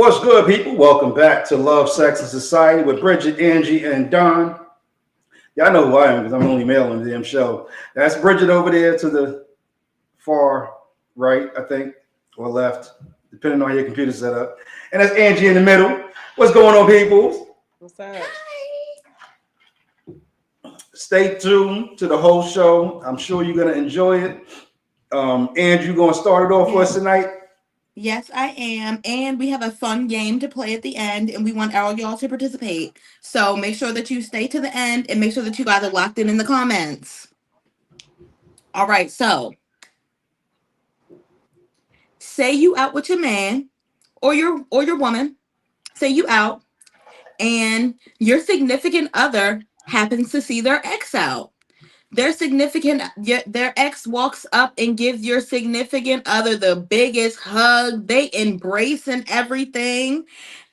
What's good, people? Welcome back to Love, Sex, and Society with Bridget, Angie, and Don. Y'all know who I am because I'm the only male on the damn show. That's Bridget over there to the far right, I think, or left, depending on how your computer's set up. And that's Angie in the middle. What's going on, people? What's up? Stay tuned to the whole show. I'm sure you're going to enjoy it. Angie, you going to start it off for us tonight? Yes, I am. And we have a fun game to play at the end, and we want all y'all to participate. So make sure that you stay to the end and make sure that you guys are locked in the comments. All right, so say you out with your man or your woman, say you out, and your significant other happens to see their ex out. Their ex walks up and gives your significant other the biggest hug. They embrace and everything,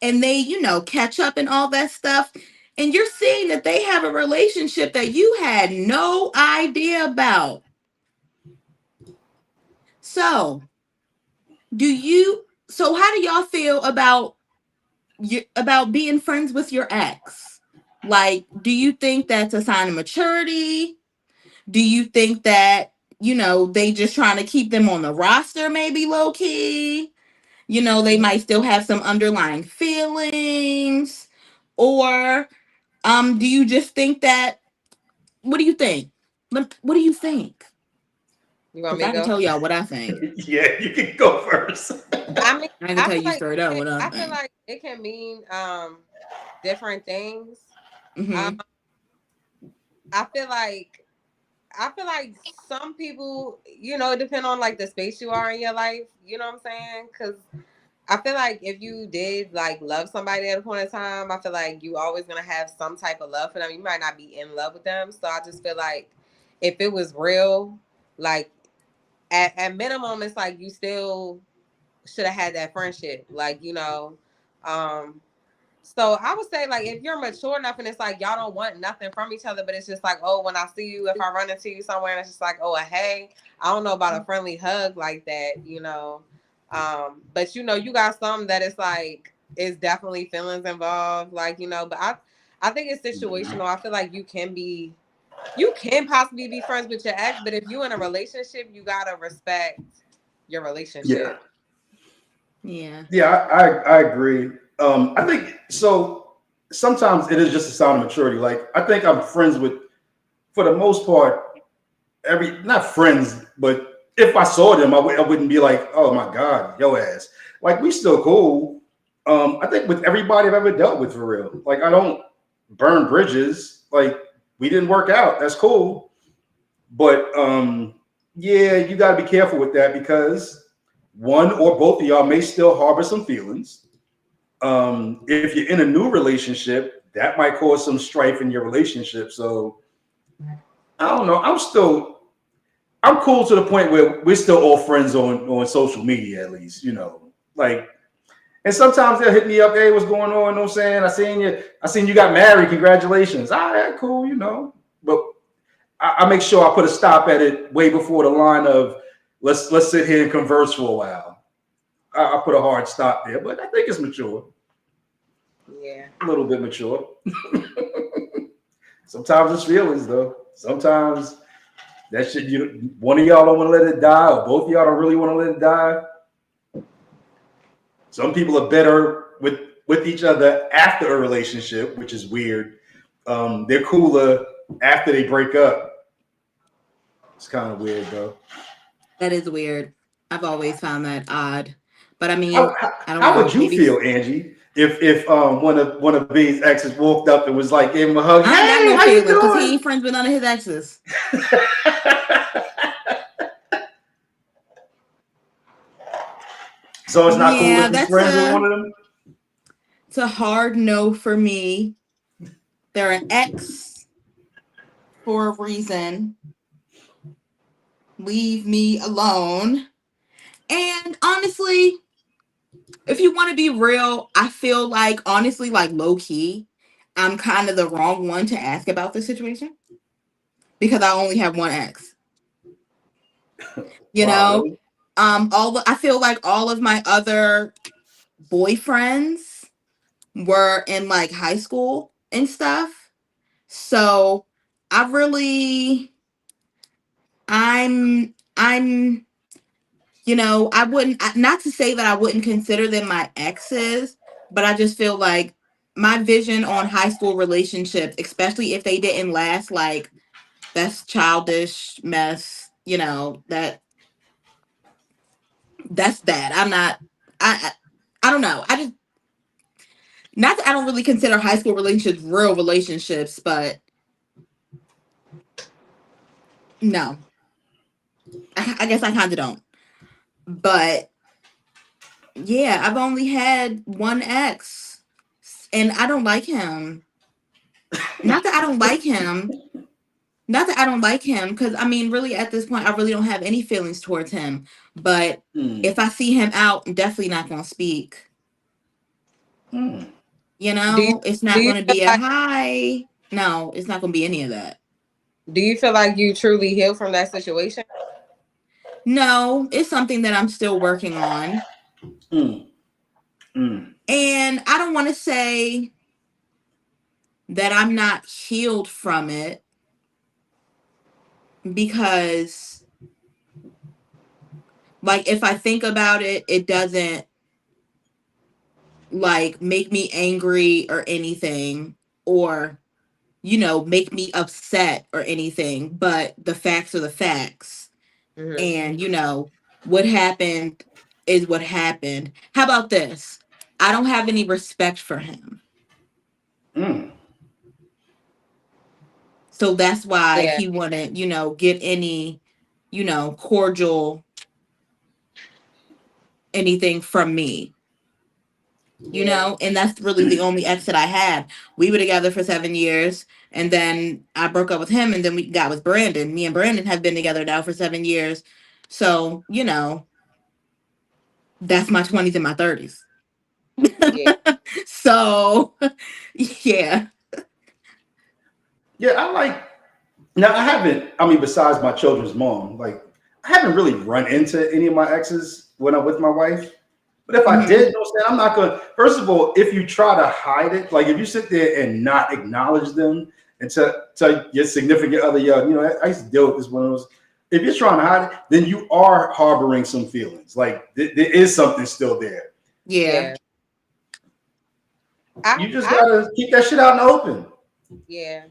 and they, catch up and all that stuff. And you're seeing that they have a relationship that you had no idea about. So, how do y'all feel about being friends with your ex? Like, do you think that's a sign of maturity? Do you think that, they just trying to keep them on the roster, maybe low key? They might still have some underlying feelings. Or do you just think that, what do you think? What do you think? You want me to I can go? tell y'all what I think. Yeah, you can go first. I mean, I can tell you straight up what I think. feel like it can mean different things. Mm-hmm. I feel like some people, it depends on like the space you are in your life. You know what I'm saying? Because I feel like if you did like love somebody at a point in time, I feel like you always gonna have some type of love for them. You might not be in love with them. So I just feel like if it was real, like at minimum, it's like you still should have had that friendship. Like, so I would say like if you're mature enough and it's like y'all don't want nothing from each other, but it's just like, oh, when I see you, if I run into you somewhere and it's just like, oh, a hey, I don't know about a friendly hug like that. But you got some that it's like it's definitely feelings involved, like, but I think it's situational. I feel like you can possibly be friends with your ex, but if you're in a relationship, you gotta respect your relationship. Yeah, I agree. I think so. Sometimes it is just a sign of maturity. Like I think I'm friends with, for the most part, not friends, but if I saw them, I wouldn't be like, oh my god, yo ass. Like we still cool. I think with everybody I've ever dealt with for real. Like I don't burn bridges. Like we didn't work out. That's cool. But yeah, you got to be careful with that because one or both of y'all may still harbor some feelings. If you're in a new relationship, that might cause some strife in your relationship. So I don't know. I'm cool to the point where we're still all friends on social media, at least, like, and sometimes they'll hit me up. Hey, what's going on? You know what I'm saying? I seen you got married. Congratulations. All right, cool, but I make sure I put a stop at it way before the line of let's sit here and converse for a while. I put a hard stop there, but I think it's mature. Yeah. A little bit mature. Sometimes it's feelings though. Sometimes that shit, one of y'all don't want to let it die, or both of y'all don't really want to let it die. Some people are better with each other after a relationship, which is weird. They're cooler after they break up. It's kind of weird though. That is weird. I've always found that odd. But I mean, I don't know. How would you feel, Angie, if one of B's exes walked up and was like, gave him a hug? I ain't got no feelings because he ain't friends with none of his exes. So it's not cool if you're friends with one of them? It's a hard no for me. They're an ex for a reason. Leave me alone. And honestly, if you want to be real, I feel like, honestly, like low key, I'm kind of the wrong one to ask about this situation because I only have one ex. You know, Really? I feel like all of my other boyfriends were in like high school and stuff. So I really, I'm, I wouldn't, not to say that I wouldn't consider them my exes, but I just feel like my vision on high school relationships, especially if they didn't last, like, that's childish mess, that's that. I don't know. I just, not that I don't really consider high school relationships real relationships, but no, I guess I kind of don't. But yeah, I've only had one ex, and I don't like him. Not that I don't like him. Not that I don't like him, because I mean, really, at this point, I really don't have any feelings towards him. But if I see him out, I'm definitely not gonna speak. Hmm. It's do not you gonna feel be a like hi. No, it's not gonna be any of that. do you feel like you truly healed from that situation? No, it's something that I'm still working on. Hmm. Hmm. And I don't want to say that I'm not healed from it, because, like, if I think about it, it doesn't, like, make me angry or anything, or, make me upset or anything. But the facts are the facts. Mm-hmm. And, what happened is what happened. How about this? I don't have any respect for him. Hmm. So that's why Yeah. he wouldn't, get any, cordial anything from me, Yeah. and that's really the only ex that I had. We were together for 7 years, and then I broke up with him, and then we got with Brandon. Me and Brandon have been together now for 7 years. So, that's my 20s and my 30s. Yeah. So, yeah. Yeah, I like. Now I haven't. I mean, besides my children's mom, like I haven't really run into any of my exes when I'm with my wife. But if I Mhm. did, I'm not going to. First of all, if you try to hide it, like if you sit there and not acknowledge them and tell your significant other, I used to deal with this when I was. If you're trying to hide it, then you are harboring some feelings. Like there is something still there. Yeah. Yeah. You just gotta keep that shit out in the open. Yeah.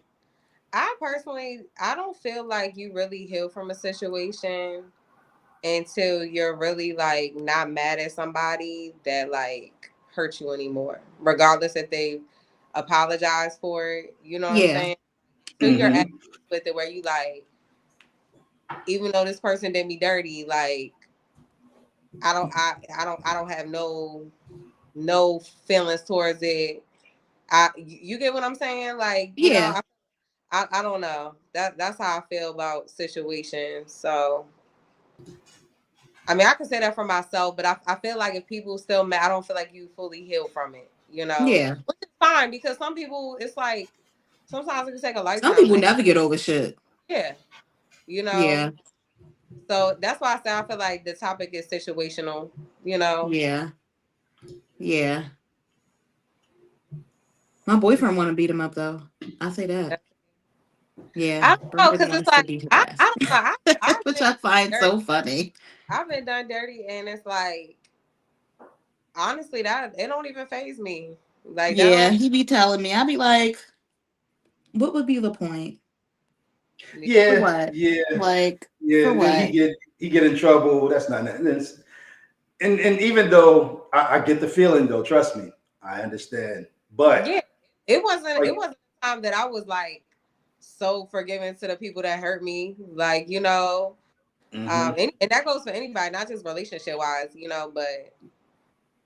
I personally, I don't feel like you really heal from a situation until you're really like not mad at somebody that like hurt you anymore, regardless if they apologize for it. You know what I'm Yeah. saying? So you're at Mm-hmm. with it where you like, even though this person did me dirty, like I don't have no feelings towards it. You get what I'm saying? Like, Yeah. I don't know. That's how I feel about situations. So I mean, I can say that for myself, but I feel like if people still mad, I don't feel like you fully heal from it, Yeah. which is fine because some people, it's like sometimes it can take a Some lifetime. people never get over shit. Yeah, you Yeah. know. So that's why I say I feel like the topic is situational. You know. Yeah. Yeah. My boyfriend want to beat him up though. I say that. Yeah. I don't know Brandon because it's wants to like beat his I ass, don't know. I've which been I find dirty. so funny. I've been done dirty, and it's like honestly that it don't even phase me. Like that Yeah, don't. he be telling me. I be like, what would be the point? For Yeah, what? yeah, Like, yeah. for And then what? he get in trouble. That's not that. And even though I get the feeling though, trust me, I understand. But Yeah, it like, wasn't a time that I was like so forgiving to the people that hurt me. Like, mm-hmm. and that goes for anybody, not just relationship wise, but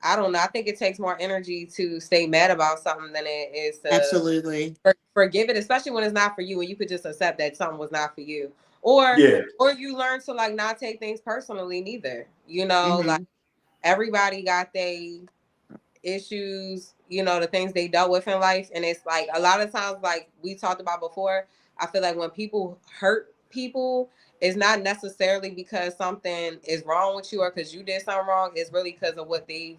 I don't know. I think it takes more energy to stay mad about something than it is to Absolutely. forgive it, especially when it's not for you and you could just accept that something was not for you. Or Yeah, or you learn to like not take things personally neither. Like Hmm. everybody got they issues, the things they dealt with in life. And it's like a lot of times, like we talked about before, I feel like when people hurt people, it's not necessarily because something is wrong with you or because you did something wrong. It's really because of what they've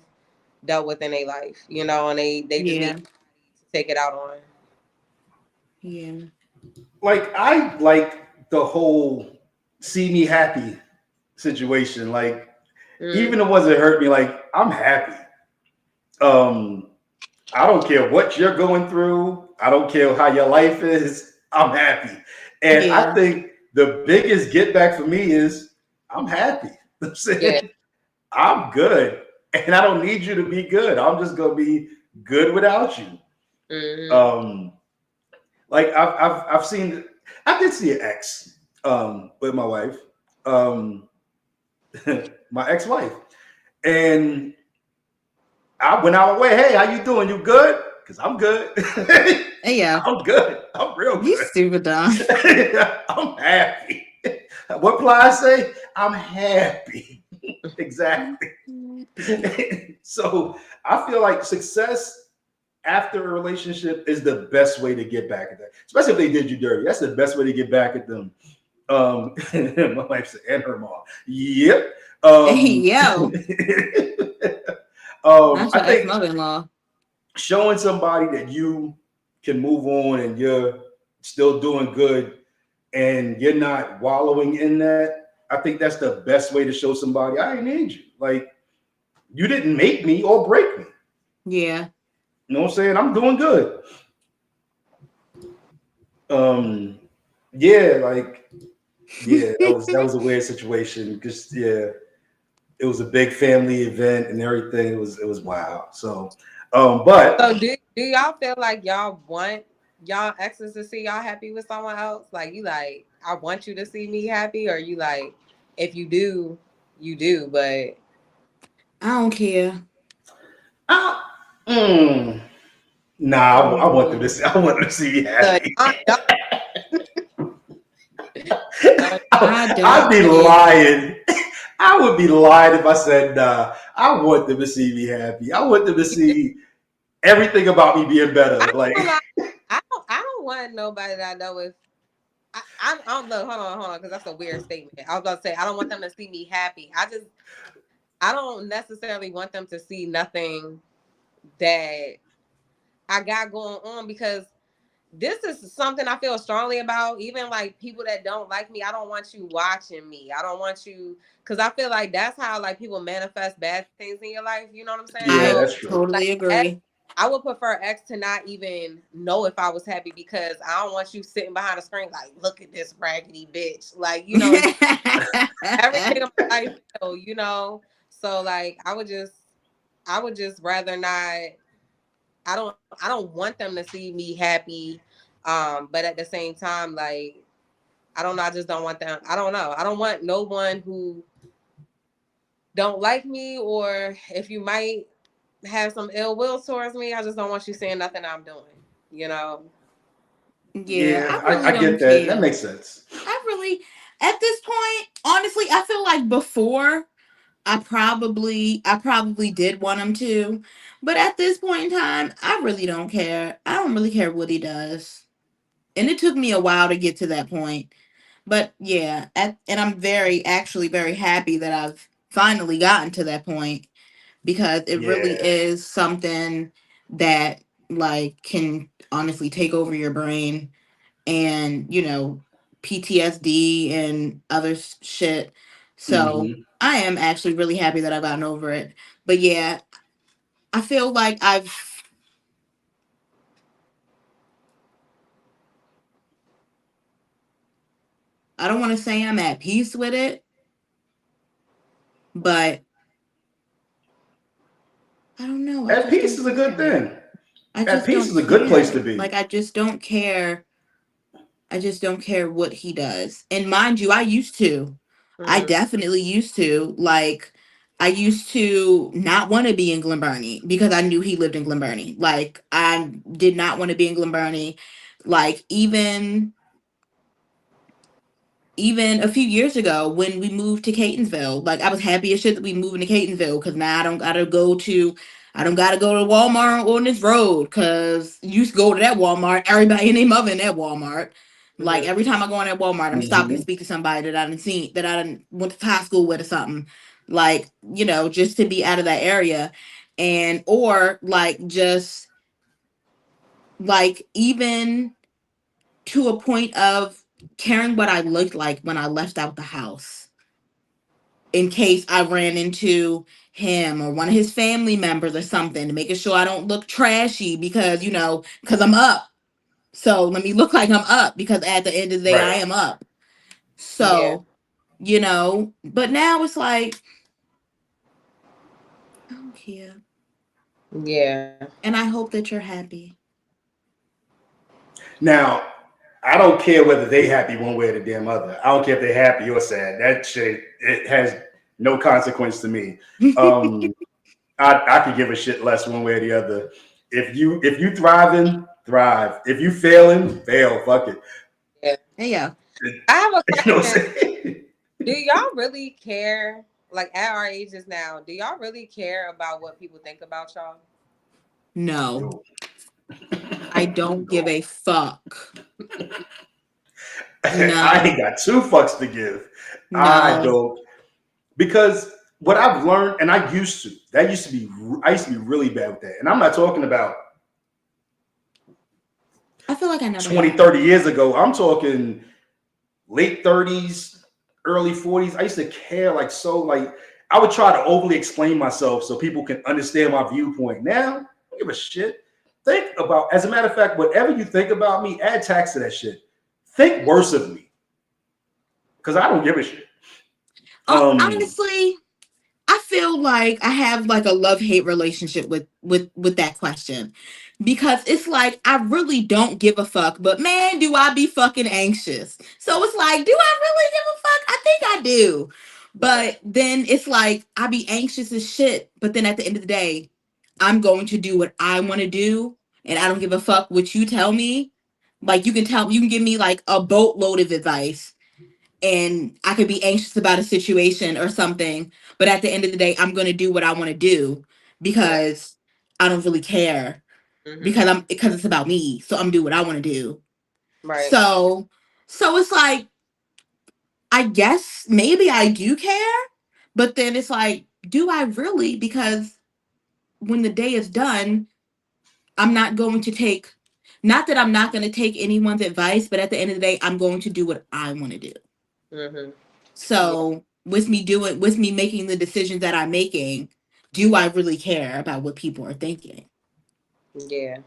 dealt with in their life, you know, and they just need Yeah. to take it out on. Yeah. Like I like the whole see me happy situation. Like even the ones that hurt me, like I'm happy. Um, I don't care what you're going through. I don't care how your life is. I'm happy. And I Yeah. think the biggest get back for me is I'm happy. I'm Yeah. saying I'm good. And I don't need you to be good. I'm just gonna be good without you. Mm-hmm. Um, like I've seen I did see an ex with my wife. Um my ex-wife. And I went out way, hey, how you doing? You good? Because I'm good. Yeah. I'm good. I'm real You good. stupid dumb. I'm happy. What Ply say? I'm happy. Exactly. So I feel like success after a relationship is the best way to get back at that. Especially if they did you dirty. That's the best way to get back at them. My wife said, and her mom. Yep. Hey, yo. Not I your think ex-mother-in-law. showing somebody that you can move on and you're still doing good and you're not wallowing in that. I think that's the best way to show somebody I ain't need you. Like you didn't make me or break me. Yeah. You know what I'm saying? I'm doing good. Um, yeah, like that was a weird situation because it was a big family event and everything. It was wild. So, but So do y'all feel like y'all want y'all exes to see y'all happy with someone else? Like you like, I want you to see me happy, or you like, if you do, you do, but I don't care. I, mm, nah, I want them to see. I want them to see me so happy. I I'd don't be care. lying. I would be lying if I said nah. I want them to see me happy. I want them to see everything about me being better. Like I don't want nobody that I know if I don't look, hold on, because that's a weird statement. I was about to say I don't want them to see me happy. I don't necessarily want them to see nothing that I got going on, because this is something I feel strongly about. Even like people that don't like me, I don't want you watching me. I don't want you, because I feel like that's how like people manifest bad things in your life. You know what I'm saying? yeah, I So that's true. like totally X, agree. I would prefer X to not even know if I was happy, because I don't want you sitting behind the screen like, look at this raggedy bitch. Like, you know, it's everything in my life, you know. So like I would just rather not. I don't want them to see me happy. But at the same time, like I don't know, I just don't want them. I don't know. I don't want no one who don't like me, or if you might have some ill will towards me, I just don't want you saying nothing I'm doing, you know. Yeah, Yeah, I really I don't get that. That care. makes sense. I really, at this point, honestly, I feel like before I probably did want him to, but at this point in time, I really don't care. I don't really care what he does, and it took me a while to get to that point. But yeah, and I'm actually very happy that I've finally gotten to that point, because it really Yeah. is something that like can honestly take over your brain, and PTSD and other shit. So Hmm. I am actually really happy that I've gotten over it. But yeah, I feel like I don't want to say I'm at peace with it, but I don't know. I At just peace don't is a good care. thing. I At just peace don't is a good place to care. be. Like, I just don't care. I just don't care what he does. And mind you, I used to. I Mm-hmm. definitely used to. Like, I used to not want to be in Glen Burnie because I knew he lived in Glen Burnie. Like, I did not want to be in Glen Burnie. Like, even a few years ago when we moved to Catonsville, like I was happy as shit that we moved into Catonsville, because now I don't gotta go to Walmart on this road, because you used to go to that Walmart, everybody and their mother in that Walmart. Like Mm-hmm. every time I go in that Walmart, I'm stopping to Hmm. speak to somebody that I didn't see, that I didn't went to high school with or something. Like, just to be out of that area. and or like just like even to a point of caring what I looked like when I left out the house in case I ran into him or one of his family members or something, making sure I don't look trashy because, you know, because I'm up. So let me look like I'm up because at the end of the day, I Right. am up. Yeah. So, you know, but now it's like, I don't care. Yeah. And I hope that you're happy. Now, I don't care whether they happy one way or the damn other. I don't care if they're happy or sad. That shit, it has no consequence to me. I could give a shit less one way or the other. If you thriving, thrive. If you failing, fail. Fuck it. Yeah. Yeah. I have a You know what I'm question. saying? Do y'all really care? Like at our ages now, do y'all really care about what people think about y'all? No. I don't give a fuck. No. I ain't got two fucks to give. No. I don't, because what I've learned, and I used to be really bad with that. And I'm not talking about I feel like I never 20, have. 30 years ago. I'm talking late 30s, early 40s. I used to care like so, like I would try to overly explain myself so people can understand my viewpoint. Now, I don't give a shit. Think about, as a matter of fact, whatever you think about me, add tax to that shit. Think worse of me, because I don't give a shit. Honestly, I feel like I have like a love-hate relationship with that question, because it's like I really don't give a fuck, but man, do I be fucking anxious. So it's like, do I really give a fuck? I think I do. But then it's like I be anxious as shit, but then at the end of the day, I'm going to do what I want to do, and I don't give a fuck what you tell me. Like you can give me like a boatload of advice and I could be anxious about a situation or something, but at the end of the day, I'm going to do what I want to do because I don't really care, because it's about me. So I'm do what I want to do. Right. So it's like, I guess maybe I do care, but then it's like, do I really? Because when the day is done, I'm not going to take, not that I'm not going to take anyone's advice, but at the end of the day, I'm going to do what I want to do. Mm-hmm. So with me making the decisions that I'm making, do I really care about what people are thinking? Yeah.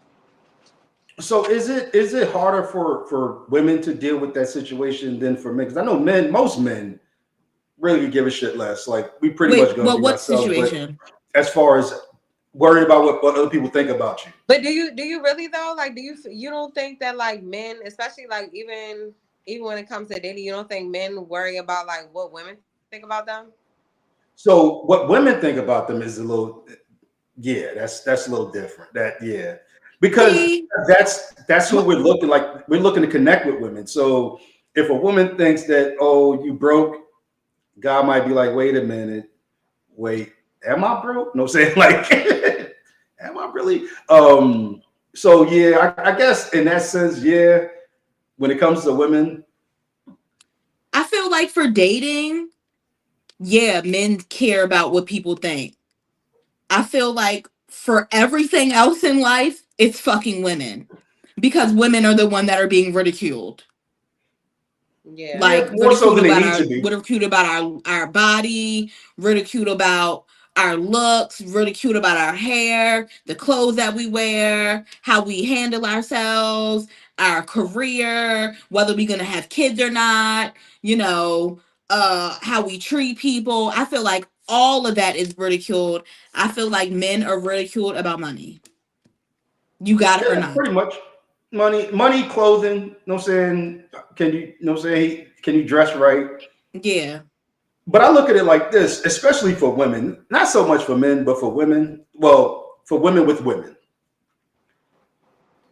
So is it harder for women to deal with that situation than for men? Because I know most men really give a shit less. Like we pretty much gonna be what ourselves. situation? But as far as worried about what other people think about you. But do you really though? Like, you don't think that like men, especially like even when it comes to dating, you don't think men worry about like what women think about them? So what women think about them is a little, yeah, that's a little different. Because that's who we're looking like. We're looking to connect with women. So if a woman thinks that, oh, you broke, God might be like, wait a minute, wait, am I broke? No, saying like, am I really? So yeah, I guess in that sense, yeah. When it comes to women, I feel like for dating, yeah, men care about what people think. I feel like for everything else in life, it's fucking women, because women are the one that are being ridiculed. Yeah. Like more so than they need to be. ridiculed about our body, ridiculed about our looks, ridiculed about our hair, the clothes that we wear, how we handle ourselves, our career, whether we're gonna have kids or not, you know, how we treat people. I feel like all of that is ridiculed. I feel like men are ridiculed about money. You got it or not. Pretty much. Money, clothing, you know what I'm saying? Can you dress right? Yeah. But I look at it like this, especially for women, not so much for men, but for women. Well, for women with women.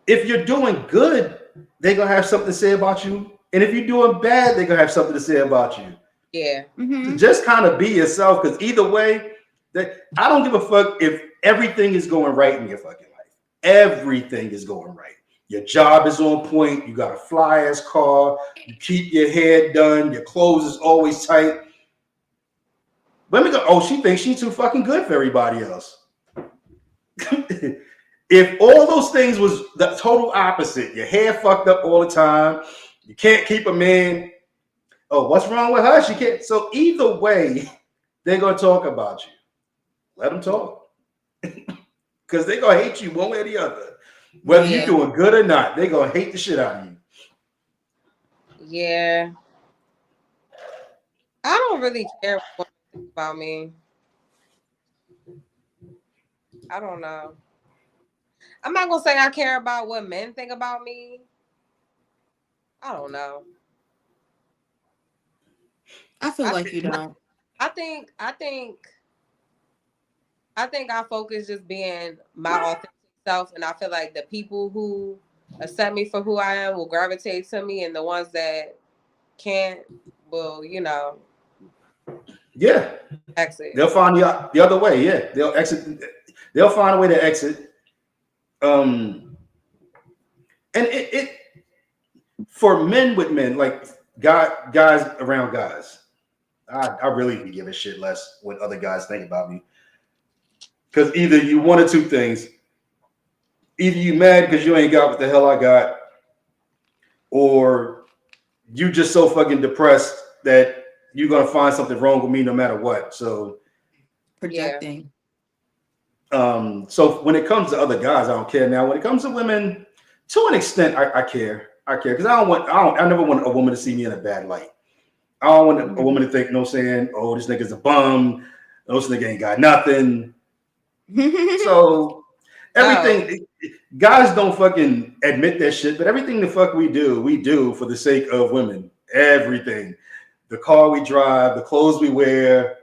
If you're doing good, they're gonna have something to say about you. And if you're doing bad, they're gonna have something to say about you. Yeah. Mm-hmm. So just kind of be yourself, because either way, I don't give a fuck if everything is going right in your fucking life. Everything is going right. Your job is on point. You got a fly ass car. You keep your hair done. Your clothes is always tight. Women go, oh, she thinks she's too fucking good for everybody else. if all those things was the total opposite, your hair fucked up all the time, you can't keep a man. Oh, what's wrong with her? She can't. So either way, they're gonna talk about you. Let them talk, because they're gonna hate you one way or the other, whether you're doing good or not. They're gonna hate the shit out of you. Yeah, I don't really care what they think about me. I don't know. I'm not gonna say I care about what men think about me. I don't know. I feel like you don't. I think I focus just being my authentic self, and I feel like the people who accept me for who I am will gravitate to me, and the ones that can't will, exit. They'll find the other way. Yeah, they'll exit. They'll find a way to exit. And it for men with men, like guys around guys, I really can give a shit less what other guys think about me. Because either you one or two things. Either you mad because you ain't got what the hell I got, or you just so fucking depressed that you're gonna find something wrong with me no matter what. So projecting. So when it comes to other guys, I don't care. Now, when it comes to women, to an extent, I care. I care because I never want a woman to see me in a bad light. I don't want a woman to think, saying, oh, this nigga's a bum. Oh, this nigga ain't got nothing. So everything, guys don't fucking admit that shit, but everything the fuck we do for the sake of women. Everything. The car we drive, the clothes we wear,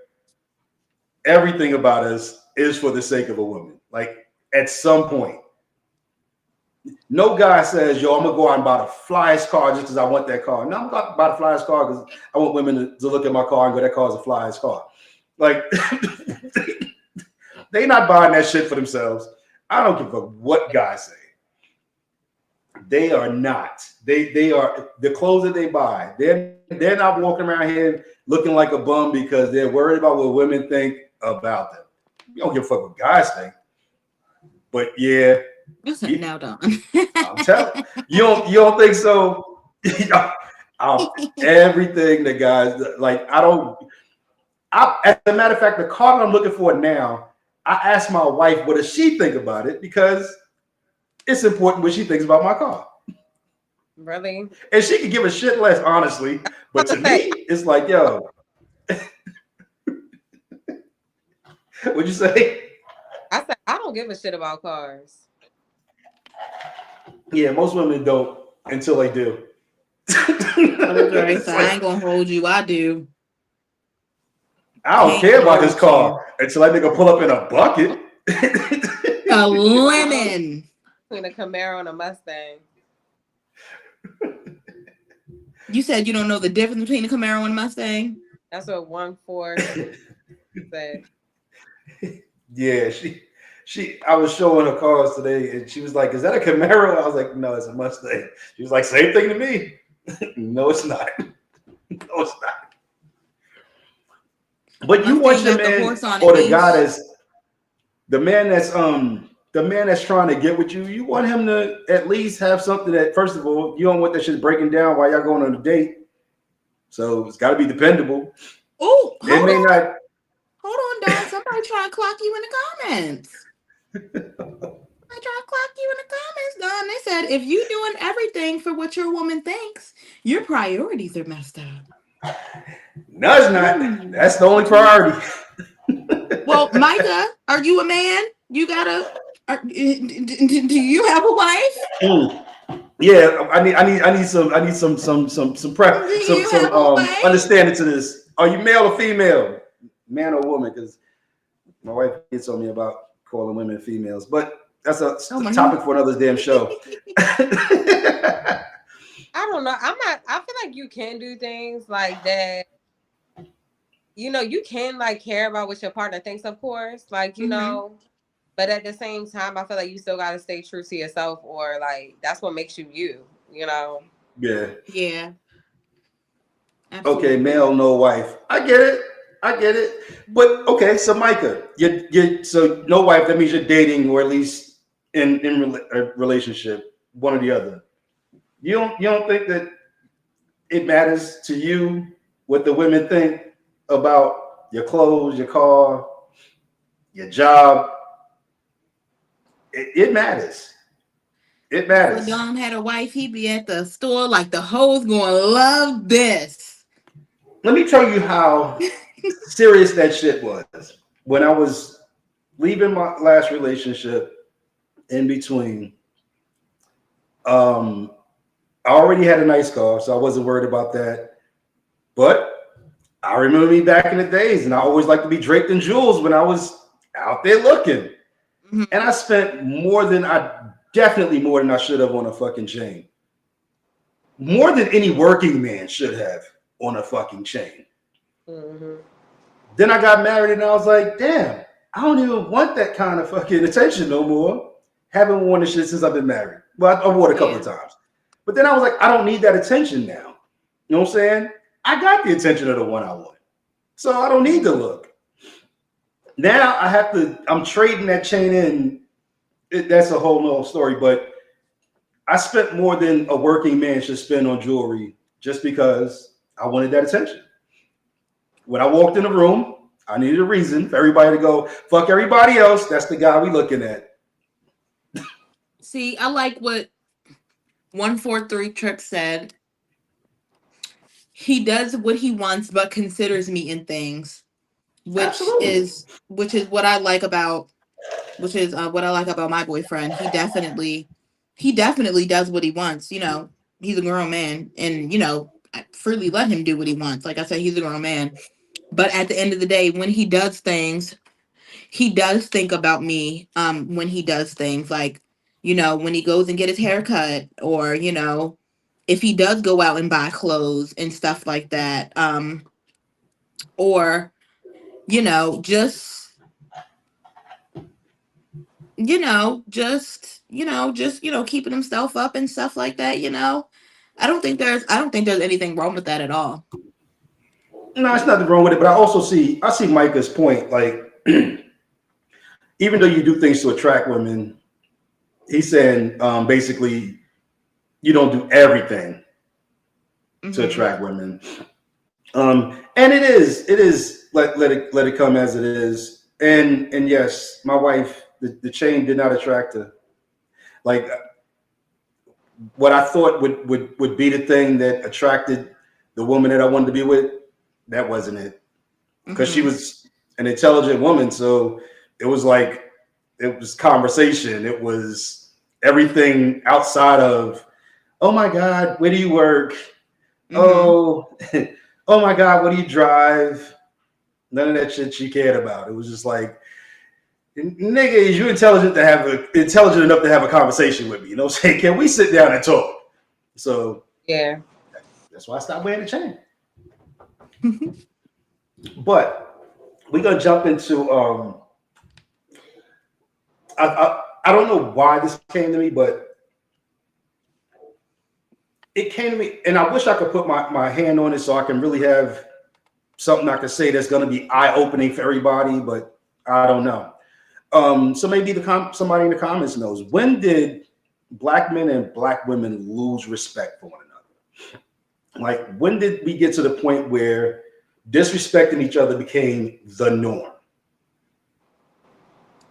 everything about us is for the sake of a woman. Like at some point, no guy says, yo, I'm gonna go out and buy the flyest car just because I want that car. No, I'm gonna buy the flyest car because I want women to look at my car and go, that car's the flyest car. Like they not buying that shit for themselves. I don't give a what guys say. They are not. They are the clothes that they buy. They're not walking around here looking like a bum because they're worried about what women think about them. You don't give a fuck what guys think. But yeah. Listen, now done. I'm telling you. You don't think so? Everything that guys like, as a matter of fact, the car that I'm looking for now, I asked my wife, what does she think about it? Because it's important what she thinks about my car. Really? And she could give a shit less, honestly. But to me, it's like, yo. What'd you say? I said, I don't give a shit about cars. Yeah, most women don't until they do. Okay, so I ain't gonna hold you. I do. I don't care about his car until that nigga pull up in a bucket. A lemon. Between a Camaro and a Mustang. You said you don't know the difference between a Camaro and a Mustang? That's what 1-4 said. Yeah, I was showing her cars today and she was like, is that a Camaro? I was like, no, it's a Mustang. She was like, same thing to me. No, it's not. No, it's not. But you want the man or the guy the man that's trying to get with you, you want him to at least have something that, first of all, you don't want that shit breaking down while y'all going on a date. So it's got to be dependable. Oh, hold on, Don. Somebody trying to clock you in the comments. I try to clock you in the comments, Don. They said, if you doing everything for what your woman thinks, your priorities are messed up. No, it's not. That's the only priority. Well, Micah, are you a man? You gotta. Do you have a wife? Yeah, I need some prep, some understanding to this. Are you male or female, man or woman? Because my wife gets on me about calling women females, but that's a topic for another damn show. I don't know. I feel like you can do things like that. You can like care about what your partner thinks, of course, like, know, but at the same time, I feel like you still got to stay true to yourself, or like, that's what makes you, you know? Yeah. Yeah. Absolutely. Okay. Male, no wife. I get it. I get it. But okay, so Micah, you so no wife. That means you're dating, or at least in a relationship, one or the other. You don't think that it matters to you what the women think about your clothes, your car, your job? It matters. It Before matters. Dom had a wife, he'd be at the store like the hoes gonna love this. Let me tell you how serious that shit was. When I was leaving my last relationship, in between, um, I already had a nice car, so I wasn't worried about that. But I remember me back in the days, and I always liked to be draped in jewels when I was out there looking. Mm-hmm. And I spent definitely more than I should have on a fucking chain. More than any working man should have on a fucking chain. Mm-hmm. Then I got married and I was like, damn, I don't even want that kind of fucking attention no more. Haven't worn the shit since I've been married. Well, I wore it a couple of times. But then I was like, I don't need that attention now. You know what I'm saying? I got the attention of the one I want. So I don't need to look. Now I'm trading that chain in. That's a whole nother story. But I spent more than a working man should spend on jewelry just because I wanted that attention. When I walked in the room, I needed a reason for everybody to go, fuck everybody else. That's the guy we looking at. See, I like what 143 Trick said. He does what he wants, but considers me in things, which Absolutely. is what I like about what I like about my boyfriend. He definitely does what he wants. You know, he's a grown man, and I freely let him do what he wants. Like I said, he's a grown man. But at the end of the day, when he does things, he does think about me. When he does things like, when he goes and get his hair cut, or if he does go out and buy clothes and stuff like that, or just keeping himself up and stuff like that. I don't think there's anything wrong with that at all. No, it's nothing wrong with it. But I see Micah's point. Like, even though you do things to attract women, he's saying basically you don't do everything to attract women. And it is let it come as it is. And yes, my wife, the chain did not attract her. Like, what I thought would be the thing that attracted the woman that I wanted to be with, that wasn't it. Because she was an intelligent woman, so it was conversation. It was everything outside of, oh my God, where do you work? Oh my God, what do you drive? None of that shit she cared about. It was just like, nigga, is you intelligent enough to have a conversation with me? You know what I'm saying? Can we sit down and talk? So yeah, that's why I stopped wearing the chain. But we're gonna jump into I don't know why this came to me, but it came to me, and I wish I could put my hand on it so I can really have something I can say that's gonna be eye-opening for everybody, but I don't know. So maybe somebody in the comments knows. When did Black men and Black women lose respect for one another? Like, when did we get to the point where disrespecting each other became the norm?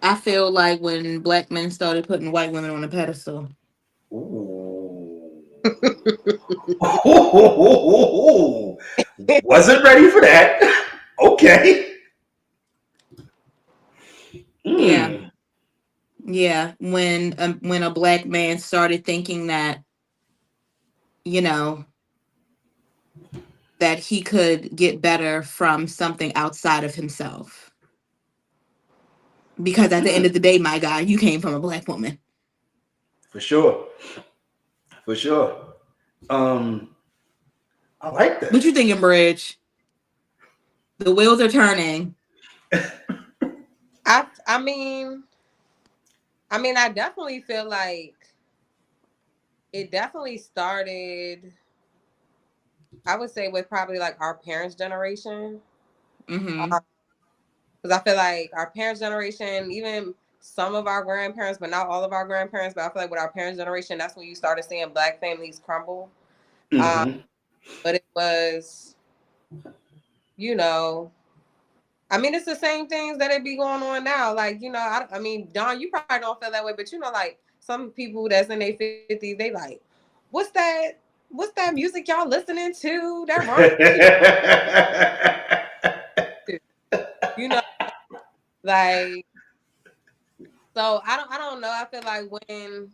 I feel like when Black men started putting white women on a pedestal. Ooh. Wasn't ready for that. Okay. Yeah. When a Black man started thinking that, that he could get better from something outside of himself. Because at the end of the day, my guy, you came from a Black woman. For sure. I like that. What you thinking, Bridge? The wheels are turning. I mean, I definitely feel like it definitely started, I would say, with probably like our parents' generation. Mm-hmm. Because I feel like our parents' generation, even some of our grandparents, but not all of our grandparents, but I feel like with our parents' generation, that's when you started seeing Black families crumble. Mm-hmm. But it was, you know, I mean, it's the same things that it be going on now. Like, you know, I mean, Don, you probably don't feel that way, but you know, like some people that's in their 50s, they like, what's that? What's that music y'all listening to? That wrong. You know, like, so I don't know. I feel like when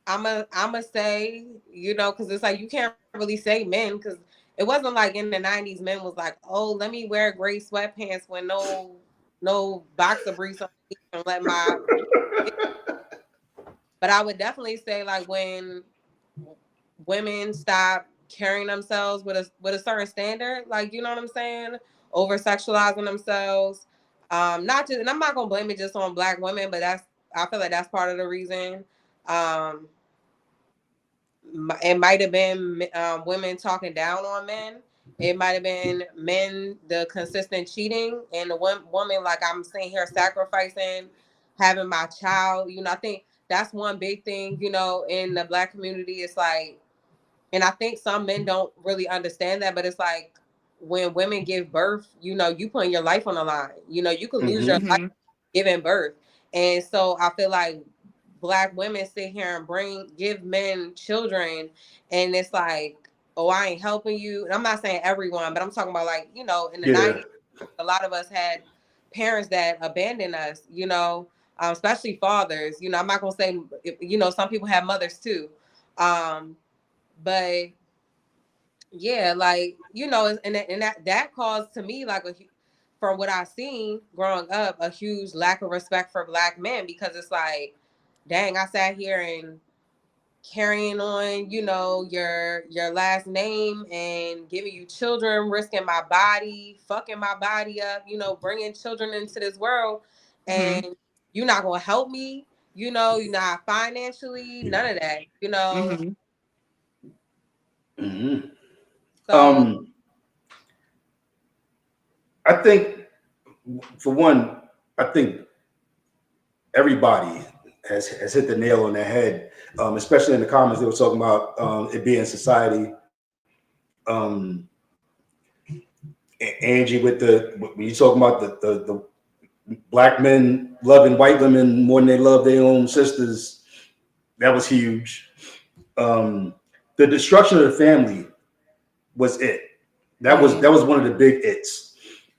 I'ma say, you know, because it's like you can't really say men, because it wasn't like in the 90s men was like, oh, let me wear gray sweatpants with no boxer briefs underneath and let my. But I would definitely say like when women stop carrying themselves with a certain standard, like, you know what I'm saying, over sexualizing themselves. Not just, and I'm not gonna blame it just on Black women, but I feel like that's part of the reason. It might have been women talking down on men. It might have been men, the consistent cheating, and the woman, like I'm sitting here sacrificing, having my child. You know, I think that's one big thing, you know, in the Black community. It's like, and I think some men don't really understand that, but it's like when women give birth, you know, you putting your life on the line. You know, you could lose your life giving birth. And so I feel like Black women sit here and give men children, and it's like, oh, I ain't helping you. And I'm not saying everyone, but I'm talking about, like, you know, in the 90s, a lot of us had parents that abandoned us, you know, especially fathers. You know, I'm not gonna say, you know, some people have mothers too. But yeah, like, you know, and that caused, to me, like, from what I've seen growing up, a huge lack of respect for Black men, because it's like, dang, I sat here and carrying on, you know, your last name and giving you children, risking my body, fucking my body up, you know, bringing children into this world, and you're not gonna help me, you know, you're not financially, none of that, you know. So I think, for one, I think everybody has hit the nail on the head, especially in the comments. They were talking about it being society. Angie, when you talking about the Black men loving white women more than they love their own sisters, that was huge. The destruction of the family was it. That was one of the big its.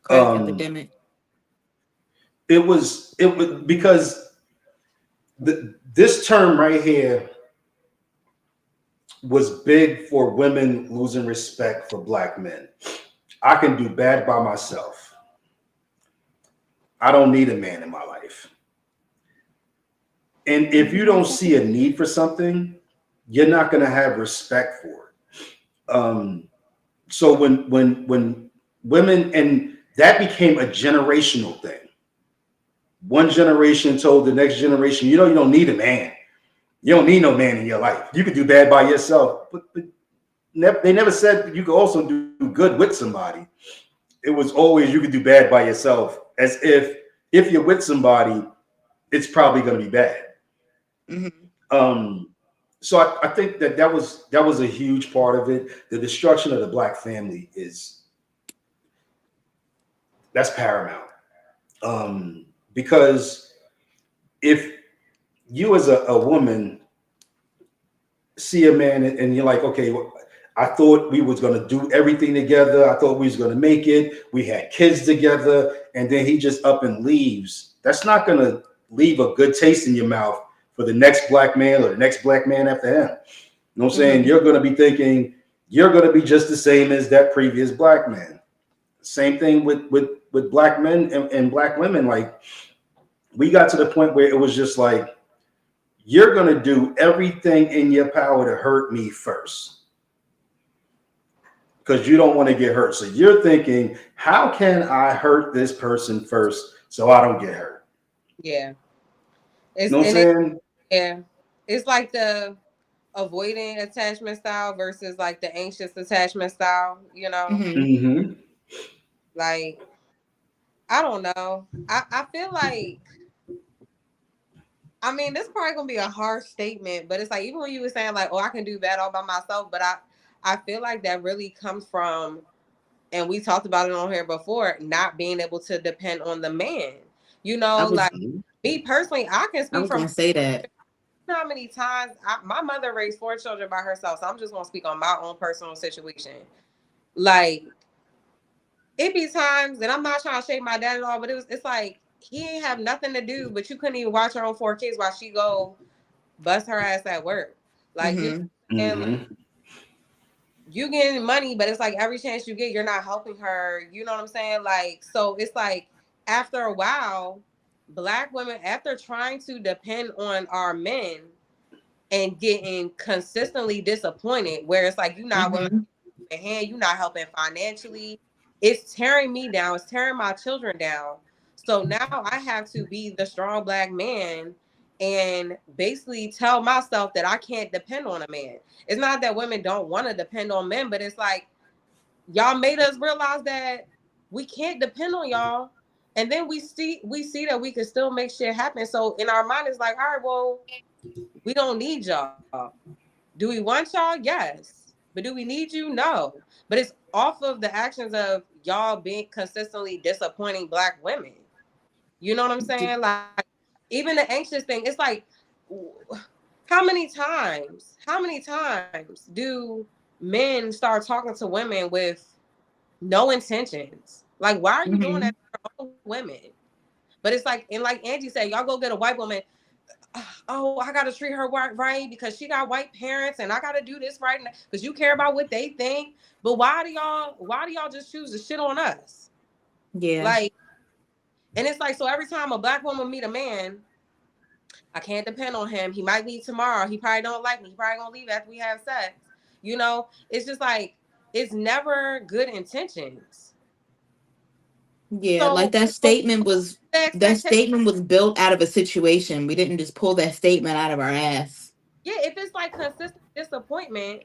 Epidemic. It was because this term right here was big for women losing respect for Black men. I can do bad by myself. I don't need a man in my life. And if you don't see a need for something, you're not going to have respect for it. So when women, and that became a generational thing. One generation told the next generation, you know, you don't need a man. You don't need no man in your life. You could do bad by yourself. But they never said you could also do good with somebody. It was always you could do bad by yourself, as if you're with somebody, it's probably going to be bad. So I think that was a huge part of it. The destruction of the Black family that's paramount. Because if you as a woman see a man and you're like, okay, I thought we was going to do everything together. I thought we was going to make it. We had kids together, and then he just up and leaves. That's not going to leave a good taste in your mouth for the next Black man or the next Black man after him. You know what I'm saying? You're going to be thinking you're going to be just the same as that previous Black man. Same thing with Black men and Black women. Like, we got to the point where it was just like, you're going to do everything in your power to hurt me first, because you don't want to get hurt. So you're thinking, how can I hurt this person first so I don't get hurt? Yeah. You know what I'm saying? It's like the avoiding attachment style versus like the anxious attachment style, you know? Like, I don't know. I feel like, I mean, this is probably gonna be a harsh statement, but it's like, even when you were saying like, oh, I can do that all by myself, but I feel like that really comes from, and we talked about it on here before, not being able to depend on the man. You know, like me personally, I can speak from, gonna say that. You know how many times my mother raised 4 children by herself, so I'm just gonna speak on my own personal situation. Like, it be times, and I'm not trying to shake my dad at all, but it's like he ain't have nothing to do, but you couldn't even watch her own 4 kids while she go bust her ass at work. Like, you know, and you getting money, but it's like every chance you get, you're not helping her. You know what I'm saying? Like, so it's like after a while, Black women, after trying to depend on our men and getting consistently disappointed, where it's like you're not willing to hand, you're not helping financially, it's tearing me down, it's tearing my children down. So now I have to be the strong Black man and basically tell myself that I can't depend on a man. It's not that women don't want to depend on men, but it's like y'all made us realize that we can't depend on y'all. And then we see that we can still make shit happen. So in our mind, it's like, all right, well, we don't need y'all. Do we want y'all? Yes. But do we need you? No. But it's off of the actions of y'all being consistently disappointing Black women. You know what I'm saying? Like, even the anxious thing, it's like, how many times do men start talking to women with no intentions? Like, why are you doing that to your own women? But it's like, and like Angie said, y'all go get a white woman. Oh, I gotta treat her right because she got white parents, and I gotta do this right because you care about what they think. But why do y'all just choose to shit on us? Yeah. Like, and it's like, so every time a Black woman meet a man, I can't depend on him. He might leave tomorrow. He probably don't like me. He probably gonna leave after we have sex. You know, it's just like, it's never good intentions. Yeah, so, like that statement was built out of a situation. We didn't just pull that statement out of our ass. Yeah, if it's like consistent disappointment,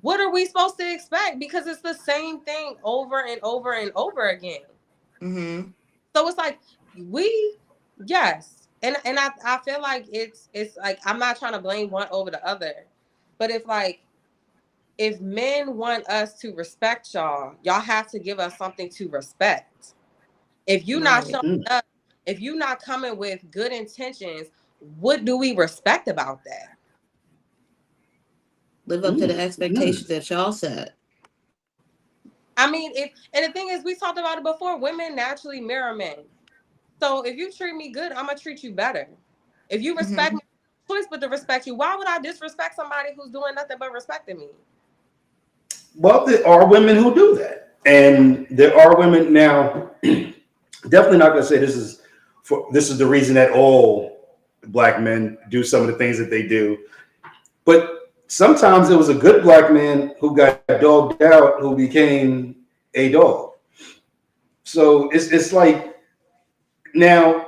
what are we supposed to expect? Because it's the same thing over and over and over again. So it's like yes. And I feel like it's like, I'm not trying to blame one over the other. But if men want us to respect y'all have to give us something to respect. If you're not showing up, if you're not coming with good intentions, what do we respect about that? Live up to the expectations that y'all set. I mean, and the thing is, we talked about it before, women naturally mirror men. So if you treat me good, I'm gonna treat you better. If you respect me, choice but to respect you. Why would I disrespect somebody who's doing nothing but respecting me? Well, there are women who do that, and there are women now. Definitely not going to say this is the reason that all Black men do some of the things that they do, but sometimes it was a good Black man who got dogged out who became a dog. So it's like, now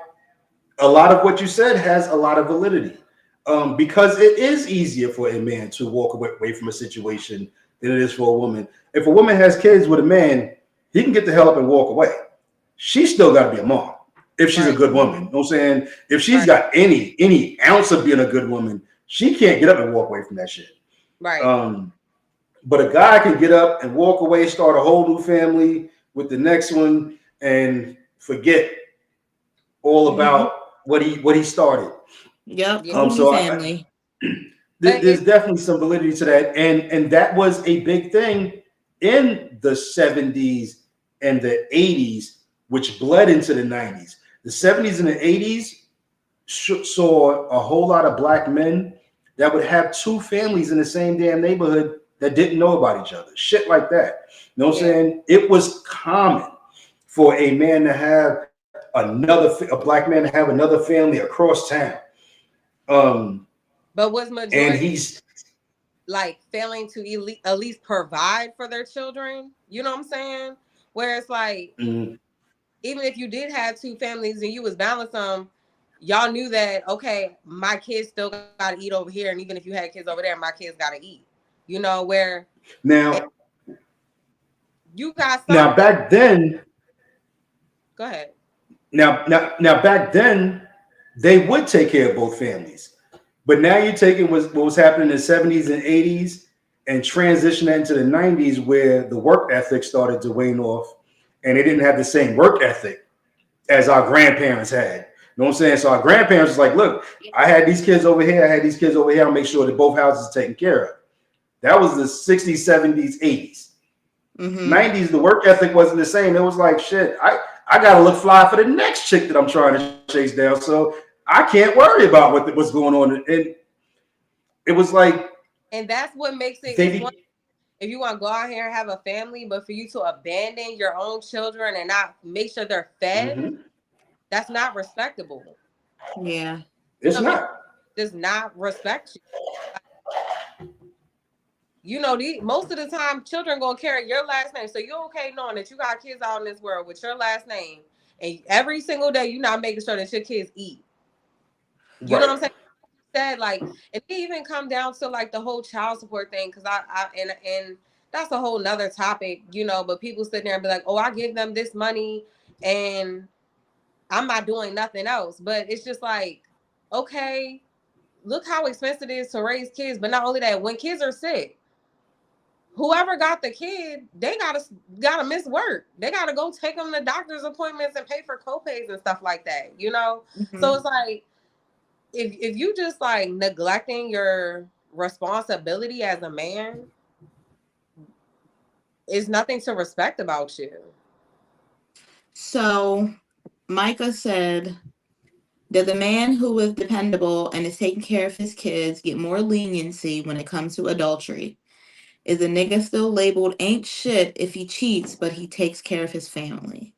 a lot of what you said has a lot of validity, because it is easier for a man to walk away from a situation than it is for a woman. If a woman has kids with a man, he can get the hell up and walk away. She's still got to be a mom if she's a good woman. You know what I'm saying? If she's got any ounce of being a good woman, she can't get up and walk away from that shit. Right. But a guy can get up and walk away, start a whole new family with the next one, and forget all about what he started. Yep. So family. There's definitely some validity to that, and that was a big thing in the 70s and the 80s, which bled into the 90s. The 70s and the 80s saw a whole lot of Black men that would have 2 families in the same damn neighborhood that didn't know about each other. Shit like that. You know what I'm saying? It was common for a man to have a Black man to have another family across town. But was majority, and he's like failing to at least provide for their children? You know what I'm saying? Where it's like, even if you did have 2 families and you was balancing them, y'all knew that, okay, my kids still got to eat over here, and even if you had kids over there, my kids got to eat. You know, where now you got now back then Go ahead. Now, back then, they would take care of both families, but now you're taking what was happening in the 70s and 80s and transition that into the 90s, where the work ethic started to wane off, and they didn't have the same work ethic as our grandparents had. You know what I'm saying? So our grandparents was like, look, I had these kids over here, I had these kids over here, I'll make sure that both houses are taken care of. That was the 60s, 70s, 80s. 90s, the work ethic wasn't the same. It was like, shit, I gotta look fly for the next chick that I'm trying to chase down. So I can't worry about what's going on. And it was like, and that's what makes it. If you want to go out here and have a family, but for you to abandon your own children and not make sure they're fed, that's not respectable. Yeah, it's not. Does not respect you. You know, most of the time, children gonna carry your last name. So you're okay knowing that you got kids out in this world with your last name, and every single day you're not making sure that your kids eat. You know what I'm saying? Said like, it even come down to like the whole child support thing, because and that's a whole nother topic, you know. But people sit there and be like, oh, I give them this money and I'm not doing nothing else. But it's just like, okay, look how expensive it is to raise kids. But not only that, when kids are sick, whoever got the kid, they gotta miss work. They gotta go take them to doctor's appointments and pay for copays and stuff like that, you know. So it's like, if you just like neglecting your responsibility as a man, is nothing to respect about you. So Micah said, does a man who is dependable and is taking care of his kids get more leniency when it comes to adultery? Is a nigga still labeled ain't shit if he cheats, but he takes care of his family?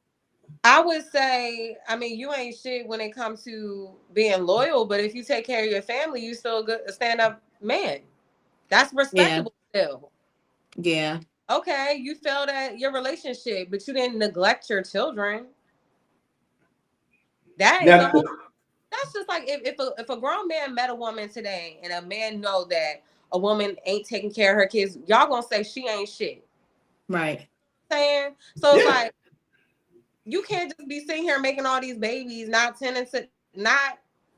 I would say, I mean, you ain't shit when it comes to being loyal, but if you take care of your family, you still a stand-up man. That's respectable still. Yeah. Okay, you failed at your relationship, but you didn't neglect your children. That's just like if a grown man met a woman today and a man know that a woman ain't taking care of her kids, y'all gonna say she ain't shit. Right. Saying so it's like, you can't just be sitting here making all these babies, not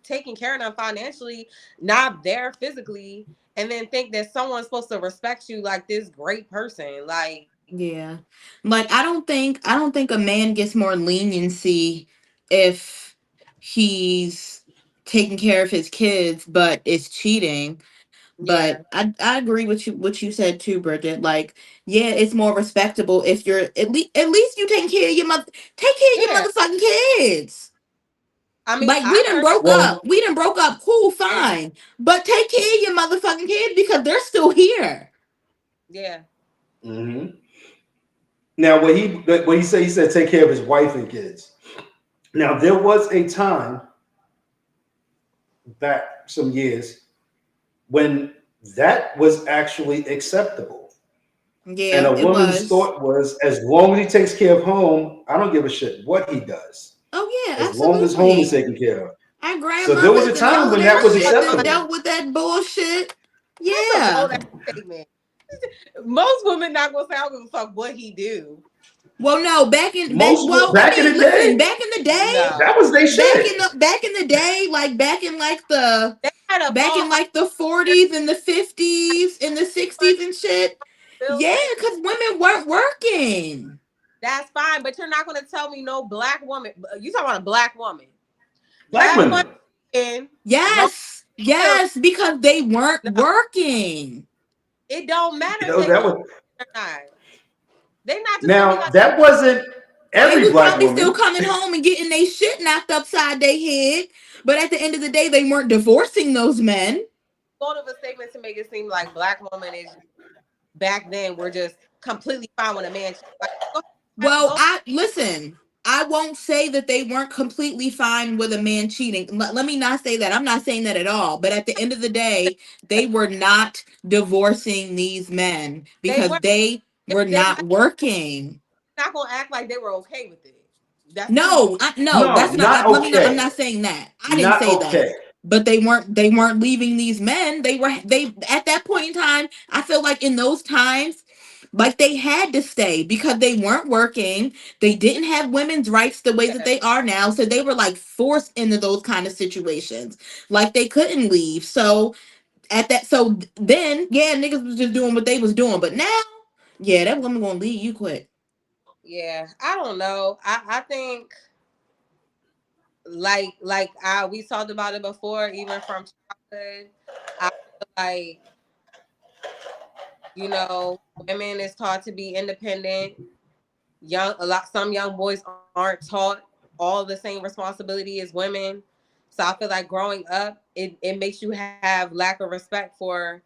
taking care of them financially, not there physically, and then think that someone's supposed to respect you like this great person. Like, yeah, like I don't think a man gets more leniency if he's taking care of his kids but is cheating. But I agree with what you said too, Bridget. Like, yeah, it's more respectable if you're at least you taking care of your motherfucking kids. I mean, like we done broke up, cool, fine, but take care of your motherfucking kids because they're still here. Yeah. Now, what he said take care of his wife and kids. Now, there was a time back some years when that was actually acceptable. Yeah, and a woman's thought was, as long as he takes care of home, I don't give a shit what he does. Oh yeah, as long as home is taken care of. Our grandmothers, so there was a time when that was acceptable. Dealt with that bullshit. Yeah. Most women not gonna say I don't give a fuck what he do. Well, no, back in the day, that was they shit. Back in the day, like back in like the 40s and the 50s and the 60s and shit. Yeah, because women weren't working. That's fine, but you're not gonna tell me no black woman. You talking about a black woman? Black women. Yes, because they weren't working. It don't matter. They not. Now that wasn't every black woman. Still coming home and getting their shit knocked upside their head, but at the end of the day, they weren't divorcing those men. Sort of a statement to make it seem like black women is back then were just completely fine with a man. Well, I won't say that they weren't completely fine with a man cheating. Let me not say that. I'm not saying that at all. But at the end of the day, they were not divorcing these men because they were not working. Not gonna act like they were okay with it. That's not. Okay. I'm not saying that. I didn't say that. But they weren't leaving these men. They at that point in time. I feel like in those times, Like they had to stay because they weren't working. They didn't have women's rights the way that they are now. So they were like forced into those kind of situations. Like they couldn't leave. So then, yeah, niggas was just doing what they was doing. But now, yeah, that woman gonna leave you quick. Yeah, I don't know. I think like we talked about it before, even from childhood. I feel like, you know, women is taught to be independent. Some young boys aren't taught all the same responsibility as women. So I feel like growing up, it makes you have lack of respect for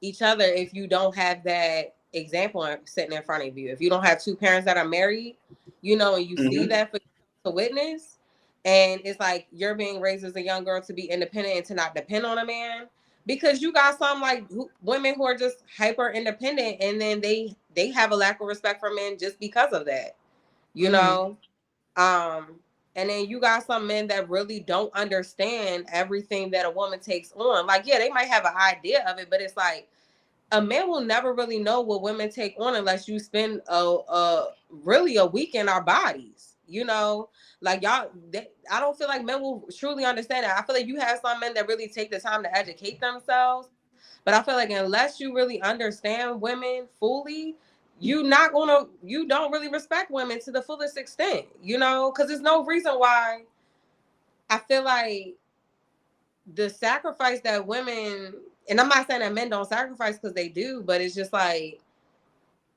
each other if you don't have that example sitting in front of you. If you don't have two parents that are married, you know, and you see that for to witness, and it's like you're being raised as a young girl to be independent and to not depend on a man, because you got some like women who are just hyper independent, and then they have a lack of respect for men just because of that, you know. And then you got some men that really don't understand everything that a woman takes on. Like, yeah, they might have an idea of it, but it's like a man will never really know what women take on unless you spend really a week in our bodies, you know. Like I don't feel like men will truly understand that. I feel like you have some men that really take the time to educate themselves, but I feel like unless you really understand women fully, you don't really respect women to the fullest extent, you know, because there's no reason why. I feel like the sacrifice that women, and I'm not saying that men don't sacrifice, because they do, but it's just like,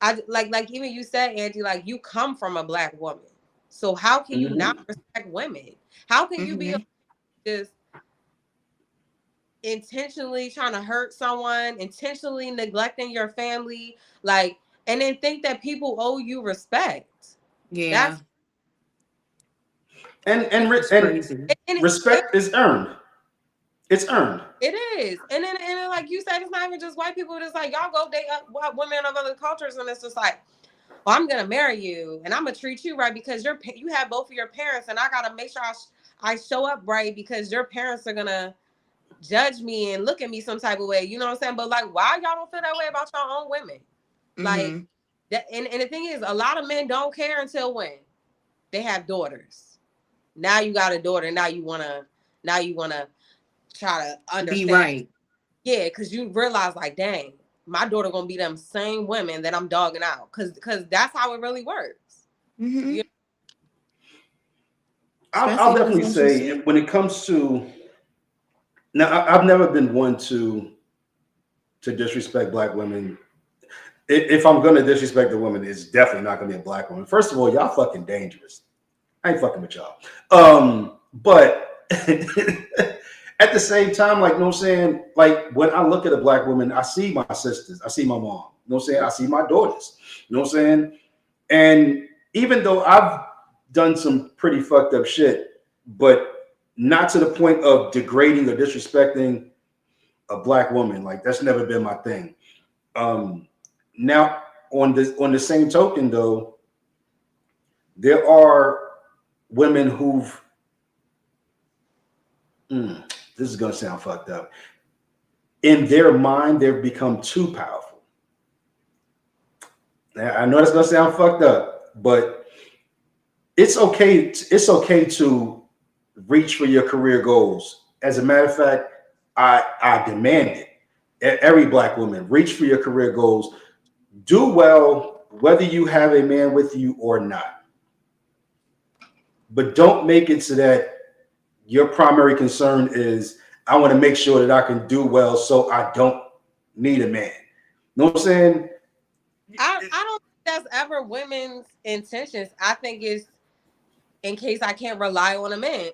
I like even you said, Angie, like you come from a Black woman, so how can you not respect women? How can you be just intentionally trying to hurt someone, intentionally neglecting your family, like, and then think that people owe you respect? Yeah. And respect is earned. It's earned. It is. And then like you said, it's not even just white people. It's like y'all go date women of other cultures, and it's just like, well, I'm gonna marry you and I'm gonna treat you right because you have both of your parents, and I gotta make sure I show up right because your parents are gonna judge me and look at me some type of way. You know what I'm saying? But like, why y'all don't feel that way about your own women? Like that. And the thing is, a lot of men don't care until when they have daughters. Now you got a daughter. Now you wanna try to understand. Be right. Yeah, because you realize, like, dang, my daughter gonna be them same women that I'm dogging out. Because that's how it really works. You know? I'll definitely say when it comes to, now I've never been one to disrespect Black women. If I'm gonna disrespect a woman, it's definitely not gonna be a Black woman. First of all, y'all fucking dangerous. I ain't fucking with y'all. But at the same time, like, you know what I'm saying? Like, when I look at a Black woman, I see my sisters, I see my mom, you know what I'm saying? I see my daughters, you know what I'm saying? And even though I've done some pretty fucked up shit, but not to the point of degrading or disrespecting a Black woman, like, that's never been my thing. Now, on the same token, though, there are women who've, this is going to sound fucked up. In their mind, they've become too powerful. Now, I know that's going to sound fucked up, but it's okay. It's okay to reach for your career goals. As a matter of fact, I demand it. Every Black woman, reach for your career goals. Do well, whether you have a man with you or not. But don't make it so that your primary concern is, I want to make sure that I can do well so I don't need a man. You know what I'm saying? I don't think that's ever women's intentions. I think it's in case I can't rely on a man.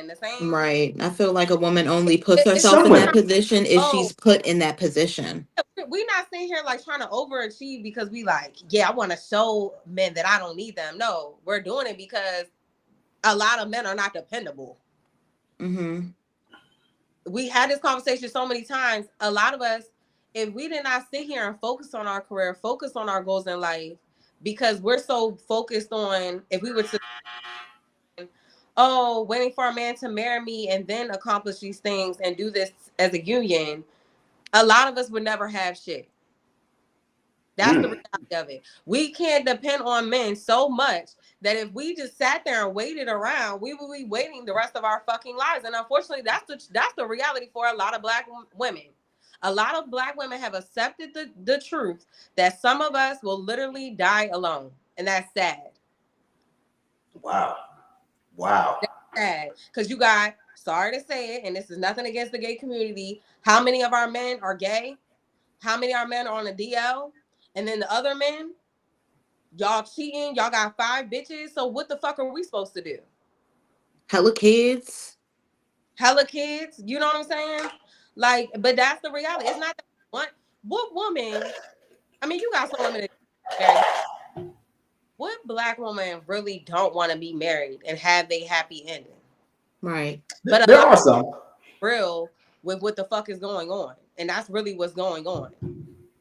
The same. Right. I feel like a woman only puts herself in that position if she's put in that position. We're not sitting here like trying to overachieve because we like, yeah, I want to show men that I don't need them. No, we're doing it because a lot of men are not dependable. We had this conversation so many times. A lot of us, if we did not sit here and focus on our career, focus on our goals in life, because we're so focused on, if we were to, waiting for a man to marry me and then accomplish these things and do this as a union, a lot of us would never have shit. That's the reality. of it. We can't depend on men so much that if we just sat there and waited around, we would be waiting the rest of our fucking lives. And unfortunately, that's the reality for a lot of Black women. A lot of Black women have accepted the truth that some of us will literally die alone. And that's sad. Wow. That's sad. Because you got, sorry to say it, and this is nothing against the gay community, how many of our men are gay? How many of our men are on a DL? And then the other men, y'all cheating, y'all got 5 bitches. So what the fuck are we supposed to do? Hella kids. You know what I'm saying? Like, but that's the reality. It's not that what woman, I mean, you got some women that married. What Black woman really don't want to be married and have a happy ending? Right. But there are some real with what the fuck is going on. And that's really what's going on.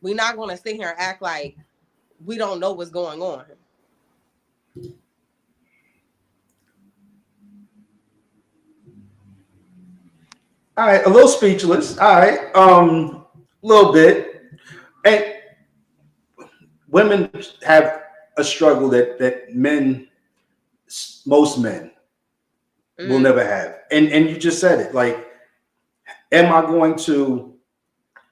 We're not going to sit here and act like we don't know what's going on. All right, a little speechless. All right, a little bit. And women have a struggle that most men will never have. And you just said it. Like, am I going to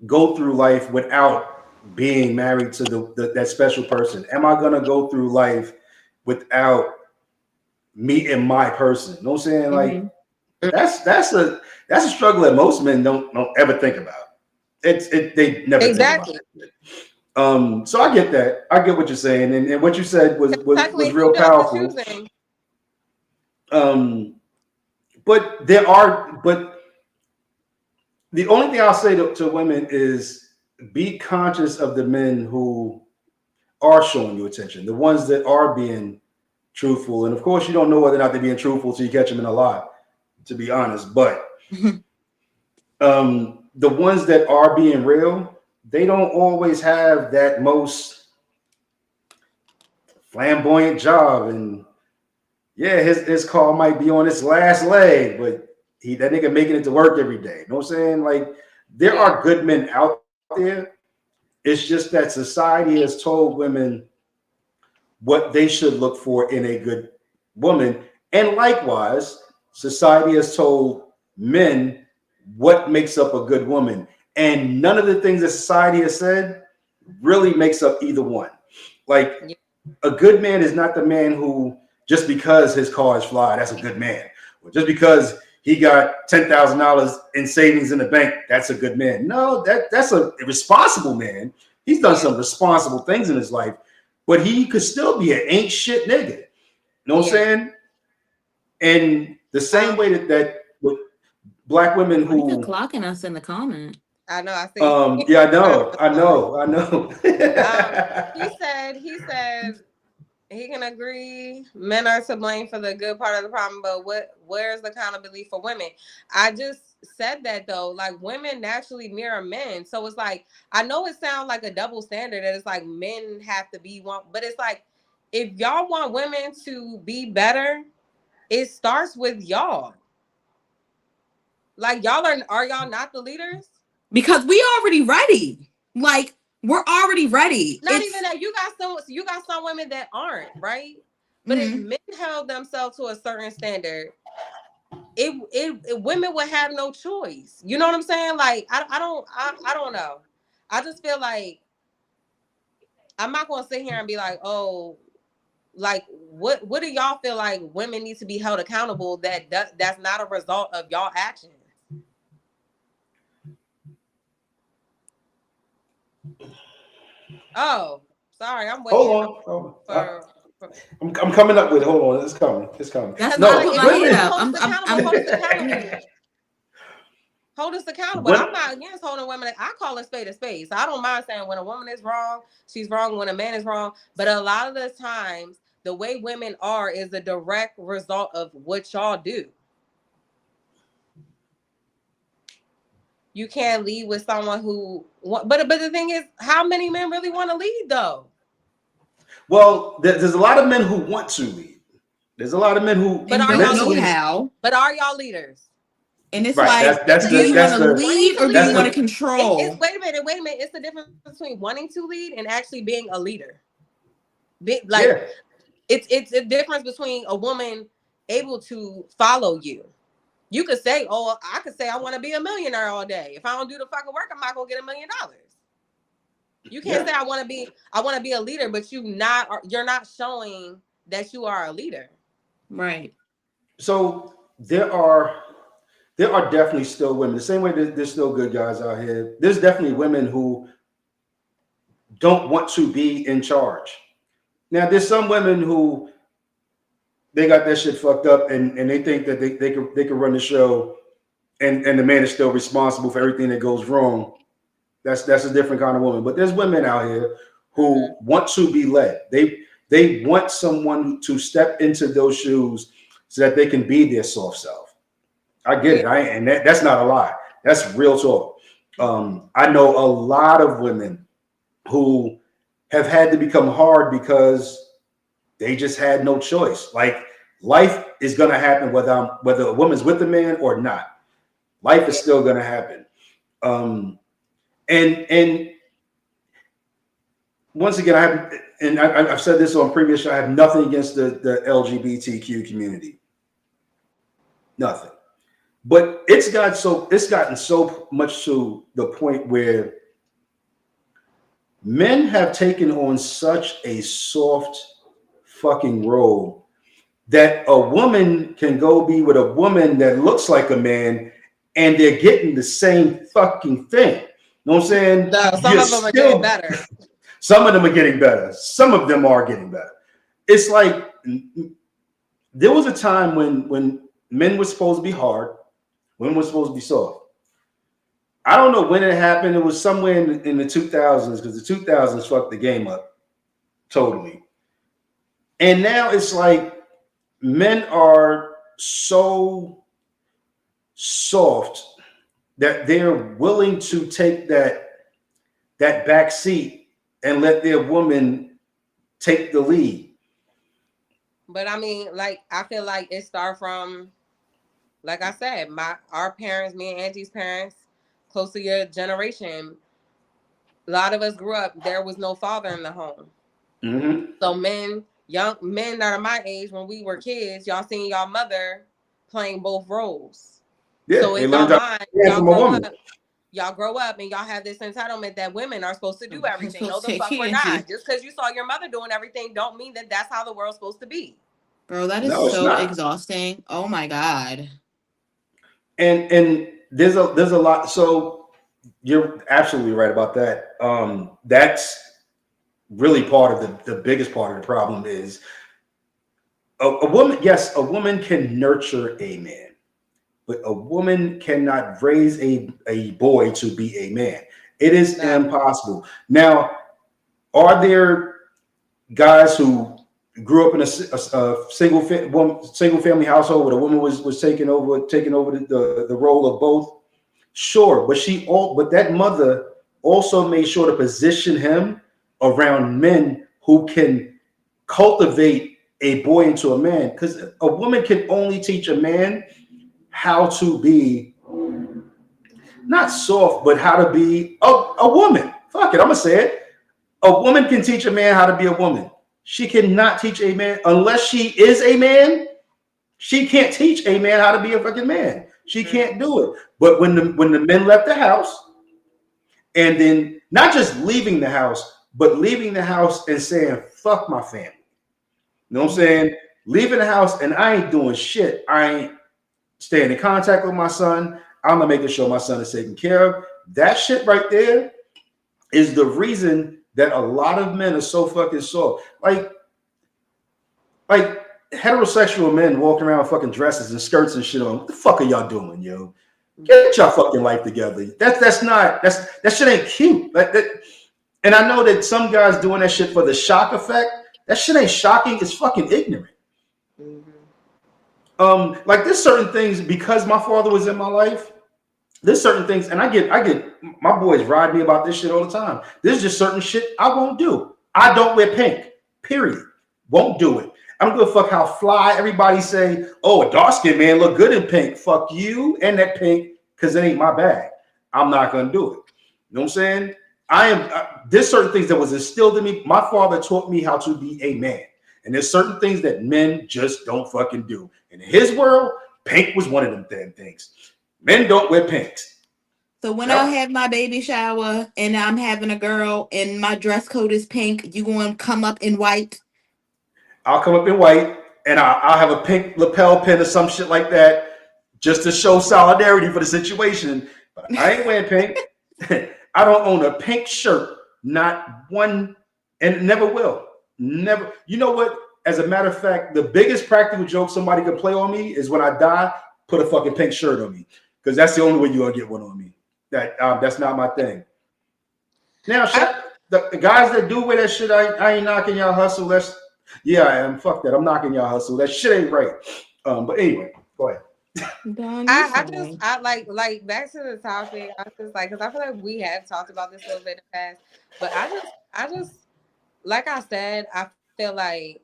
go through life without being married to that special person? Am I going to go through life without meeting my person? You know what I'm saying? Like, that's a struggle that most men don't ever think about. They never exactly. Think about it. So I get that. I get what you're saying, and what you said was real powerful. But the only thing I'll say to women is be conscious of the men who are showing you attention, the ones that are being truthful. And of course, you don't know whether or not they're being truthful till you catch them in a lie, to be honest. But the ones that are being real, they don't always have that most flamboyant job. And yeah, his car might be on its last leg, but that nigga making it to work every day. You know what I'm saying? Like, there are good men out there. It's just that society has told women what they should look for in a good woman. And likewise, society has told men what makes up a good woman. And none of the things that society has said really makes up either one. Like, a good man is not the man who, just because his car is fly, that's a good man. Or just because he got $10,000 in savings in the bank, that's a good man. No, that's a responsible man. He's done some responsible things in his life, but he could still be an ain't shit nigga. You know what I'm saying? And the same way that with Black women who are clocking us in the comment. I know. I see. Yeah, I know. He said he can agree men are to blame for the good part of the problem, but where's the accountability for women? I just said that though, like, women naturally mirror men. So it's like, I know it sounds like a double standard that it's like men have to be one, but it's like, if y'all want women to be better, it starts with y'all. Like, are y'all not the leaders? Because we already ready. Like, we're already ready. Not even that. You got some women that aren't, right? But if men held themselves to a certain standard, women would have no choice. You know what I'm saying? Like, I don't know. I just feel like I'm not gonna sit here and be like, oh, like, what do y'all feel like women need to be held accountable that's not a result of y'all actions? Oh, sorry, I'm waiting. Hold on. I'm coming up with it. Hold on, it's coming. That's no, hold us accountable. I'm not against holding women. I call a spade a spade. So I don't mind saying when a woman is wrong, she's wrong. When a man is wrong, but a lot of the times, the way women are is a direct result of what y'all do. You can't lead with someone who, but the thing is, how many men really want to lead though? Well, there's a lot of men who want to lead. There's a lot of men who don't know how. But are y'all leaders? And it's right. like, That's do you want to the lead or do you want to control? Wait a minute. It's the difference between wanting to lead and actually being a leader. It's a difference between a woman able to follow you. You could say, "Oh, I could say I want to be a millionaire all day. If I don't do the fucking work, I'm not gonna get $1 million." You can't say I want to be a leader, but you're not showing that you are a leader. Right. So there are definitely still women. The same way there's still good guys out here. There's definitely women who don't want to be in charge. Now, there's some women who they got that shit fucked up and they think that they could run the show and the man is still responsible for everything that goes wrong. That's a different kind of woman. But there's women out here who want to be led. They want someone to step into those shoes so that they can be their soft self. I get it. And that's not a lie. That's real talk. I know a lot of women who have had to become hard because they just had no choice. Like, life is going to happen whether a woman's with a man or not. Life is still going to happen. And once again, I've said this on previous show, I have nothing against the LGBTQ community. Nothing. But it's gotten so much to the point where men have taken on such a soft fucking role that a woman can go be with a woman that looks like a man and they're getting the same fucking thing. You know what I'm saying? No, some of them are getting better. Some of them are getting better. Some of them are getting better. It's like there was a time when men were supposed to be hard, women were supposed to be soft. I don't know when it happened. It was somewhere in the 2000s, because the 2000s fucked the game up totally. And now it's like men are so soft that they're willing to take that back seat and let their woman take the lead. But I mean, like, I feel like it started from, like I said, our parents, me and Angie's parents, close to your generation. A lot of us grew up, there was no father in the home. Mm-hmm. So young men that are my age, when we were kids, y'all seen y'all mother playing both roles. Yeah, so in y'all mind, y'all grow up and y'all have this entitlement that women are supposed to do everything. No, the fuck we're not. Just because you saw your mother doing everything don't mean that that's how the world's supposed to be. Bro, that is so exhausting. Oh my God. And there's a lot. So you're absolutely right about that. That's really part of the biggest part of the problem is a woman. Yes, a woman can nurture a man, but a woman cannot raise a boy to be a man. It is impossible. Now, are there guys who grew up in a single family household where the woman was taking over the role of both? Sure, but that mother also made sure to position him around men who can cultivate a boy into a man, because a woman can only teach a man how to be not soft, but how to be a woman. Fuck it, I'm gonna say it. A woman can teach a man how to be a woman. She cannot teach a man unless she is a man. She can't teach a man how to be a fucking man. She can't do it. But when the men left the house, and then not just leaving the house, but leaving the house and saying, fuck my family. You know what I'm saying? Leaving the house and I ain't doing shit. I ain't staying in contact with my son. I'm not making sure my son is taken care of. That shit right there is the reason that a lot of men are so fucking soft. Like heterosexual men walking around with fucking dresses and skirts and shit on. What the fuck are y'all doing, yo? Get your fucking life together. That shit ain't cute. Like that. And I know that some guys doing that shit for the shock effect. That shit ain't shocking. It's fucking ignorant. Mm-hmm. Like there's certain things, because my father was in my life. There's certain things, and I get my boys ride me about this shit all the time. There's just certain shit I won't do. I don't wear pink. Period. Won't do it. I don't give a fuck how fly everybody say, oh, a dark skinned man look good in pink. Fuck you and that pink, because it ain't my bag. I'm not gonna do it. You know what I'm saying? There's certain things that was instilled in me. My father taught me how to be a man. And there's certain things that men just don't fucking do. And in his world, pink was one of them damn things. Men don't wear pinks. So when I have my baby shower and I'm having a girl and my dress code is pink, you going to come up in white? I'll come up in white and I'll have a pink lapel pin or some shit like that just to show solidarity for the situation. But I ain't wearing pink. I don't own a pink shirt. Not one, and never will. Never. You know what? As a matter of fact, the biggest practical joke somebody can play on me is when I die, put a fucking pink shirt on me. Because that's the only way you're going to get one on me. That's not my thing. Now, the guys that do wear that shit, I ain't knocking y'all hustle. Yeah, I am. Fuck that. I'm knocking y'all hustle. That shit ain't right. But anyway, go ahead. I like back to the topic. I just like, because I feel like we have talked about this a little bit in the past, but I just like I said, I feel like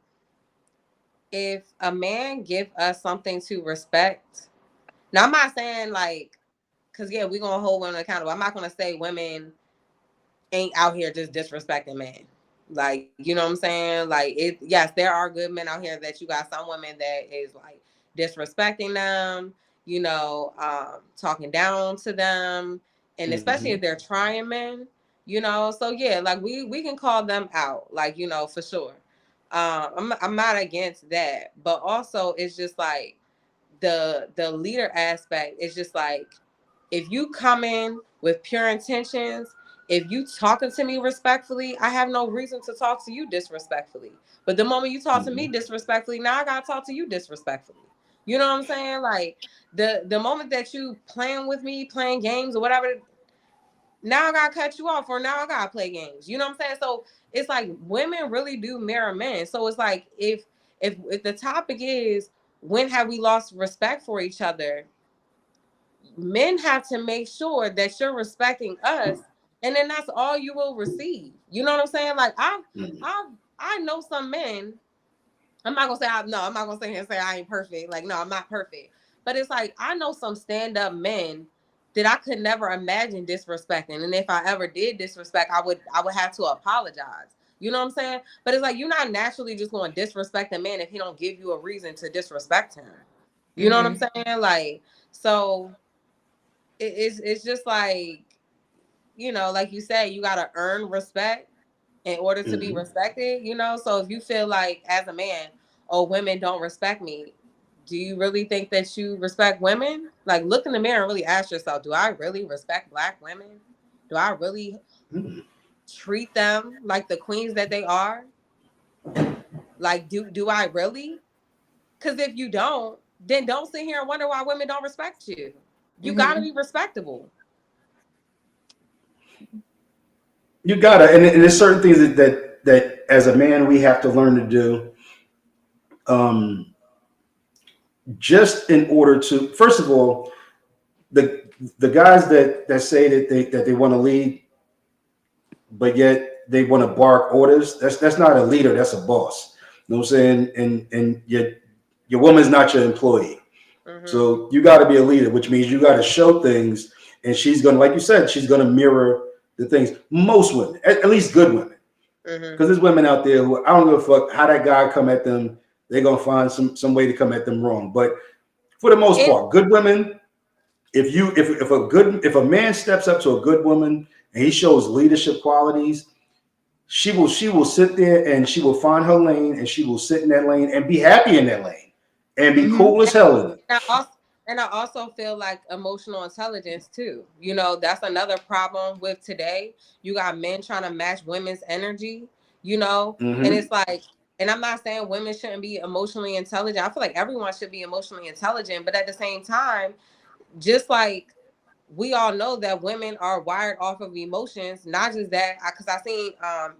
if a man give us something to respect, now I'm not saying like, because yeah, we're gonna hold women accountable. I'm not gonna say women ain't out here just disrespecting men. Like, you know what I'm saying? Like, yes, there are good men out here that you got some women that is like disrespecting them, you know, talking down to them, and especially if they're trying men, you know. So yeah, like we can call them out, like, you know, for sure. I'm not against that, but also it's just like the leader aspect is just like, if you come in with pure intentions, if you talking to me respectfully, I have no reason to talk to you disrespectfully. But the moment you talk to me disrespectfully, now I gotta talk to you disrespectfully. You know what I'm saying? Like the moment that you playing with me, playing games or whatever, now I gotta cut you off, or now I gotta play games. You know what I'm saying? So it's like women really do mirror men. So it's like if the topic is when have we lost respect for each other, men have to make sure that you're respecting us, and then that's all you will receive. You know what I'm saying? Like I know some men. I'm not gonna say I'm not gonna sit here and say I ain't perfect. Like, no, I'm not perfect. But it's like I know some stand-up men that I could never imagine disrespecting. And if I ever did disrespect, I would have to apologize. You know what I'm saying? But it's like you're not naturally just going to disrespect a man if he don't give you a reason to disrespect him. You know what I'm saying? Like, so it's just like, you know, like you said, you got to earn respect in order to be respected, you know? So if you feel like as a man, oh, women don't respect me, do you really think that you respect women? Like, look in the mirror and really ask yourself, do I really respect Black women? Do I really treat them like the queens that they are? Like, do I really? Because if you don't, then don't sit here and wonder why women don't respect you. You got to be respectable. You gotta, and there's certain things that as a man we have to learn to do, just in order to, first of all, the guys that say that they want to lead, but yet they want to bark orders. That's not a leader. That's a boss. You know what I'm saying? And your woman's not your employee. So you got to be a leader, which means you got to show things, and she's gonna, like you said, she's gonna mirror the things. Most women, at least good women, because there's women out there who I don't give a fuck how that guy come at them. They're gonna find some way to come at them wrong. But for the most part, good women. If a man steps up to a good woman and he shows leadership qualities, she will sit there and she will find her lane, and she will sit in that lane and be happy in that lane and be cool as hell in it. And I also feel like emotional intelligence too. You know, that's another problem with today. You got men trying to match women's energy, you know, and it's like, and I'm not saying women shouldn't be emotionally intelligent. I feel like everyone should be emotionally intelligent, but at the same time, just like we all know that women are wired off of emotions, not just that, because I seen, I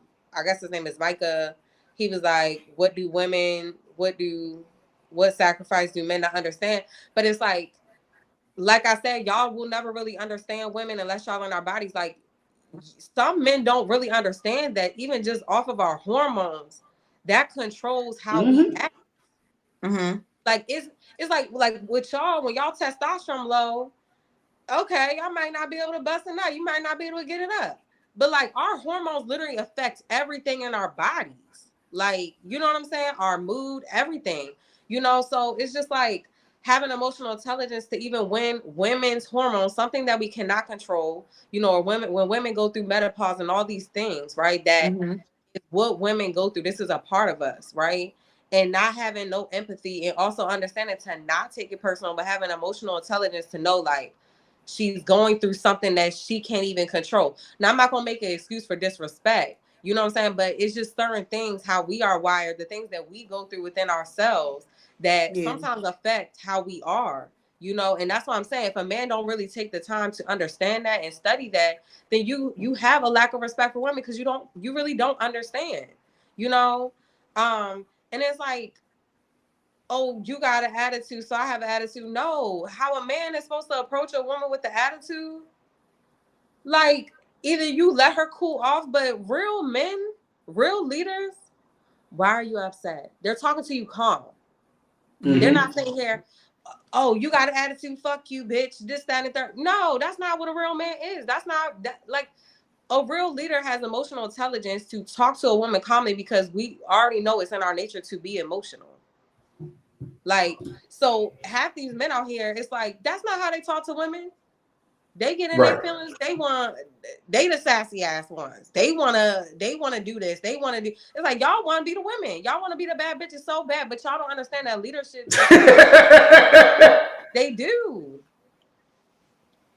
guess his name is Micah. He was like, what sacrifice do men not understand? But it's like I said, y'all will never really understand women unless y'all in our bodies. Like, some men don't really understand that even just off of our hormones, that controls how we act. Like it's like with y'all, when y'all testosterone low, okay, I might not be able to bust a nut. You might not be able to get it up. But like our hormones literally affect everything in our bodies. Like, you know what I'm saying? Our mood, everything. You know, so it's just like having emotional intelligence to even win women's hormones, something that we cannot control, you know, or when women go through menopause and all these things, right? That is what women go through. This is a part of us, right? And not having no empathy and also understanding to not take it personal, but having emotional intelligence to know like she's going through something that she can't even control. Now, I'm not going to make an excuse for disrespect. You know what I'm saying? But it's just certain things, how we are wired, the things that we go through within ourselves that sometimes affect how we are, you know? And that's why I'm saying, if a man don't really take the time to understand that and study that, then you have a lack of respect for women because you really don't understand, you know? And it's like, oh, you got an attitude, so I have an attitude. No, how a man is supposed to approach a woman with the attitude, like either you let her cool off, but real men, real leaders, why are you upset? They're talking to you calm. They're not sitting here, oh, you got an attitude, fuck you, bitch, this, that, and third. No, that's not what a real man is. That's not that. Like, a real leader has emotional intelligence to talk to a woman calmly because we already know it's in our nature to be emotional. Like, so half these men out here, it's like, that's not how they talk to women. They get in their feelings. They the sassy ass ones. They wanna do this. They wanna do. It's like y'all want to be the women. Y'all want to be the bad bitches so bad, but y'all don't understand that leadership. They do.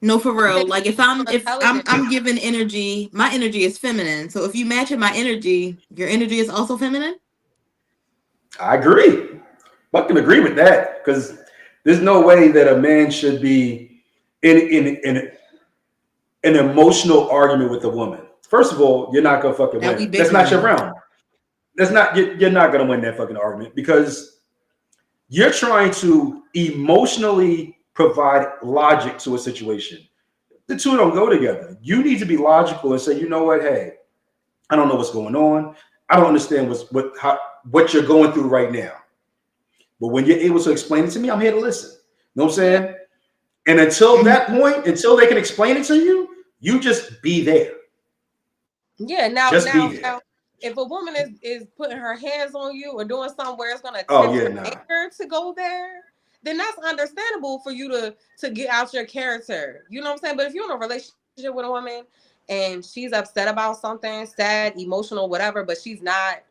No, for real. Like if I'm giving energy, my energy is feminine. So if you match in my energy, your energy is also feminine. I agree. I can agree with that because there's no way that a man should be in an emotional argument with a woman. First of all, you're not gonna fucking win. That's not your realm. That's not you're not gonna win that fucking argument because you're trying to emotionally provide logic to a situation. The two don't go together. You need to be logical and say, you know what, hey, I don't know what's going on. I don't understand what you're going through right now. But when you're able to explain it to me, I'm here to listen. You know what I'm saying? And until that point, until they can explain it to you, you just be there. Yeah. Now, if a woman is putting her hands on you or doing something where it's gonna tip your anger to go there, then that's understandable for you to get out your character. You know what I'm saying? But if you're in a relationship with a woman and she's upset about something, sad, emotional, whatever, but she's not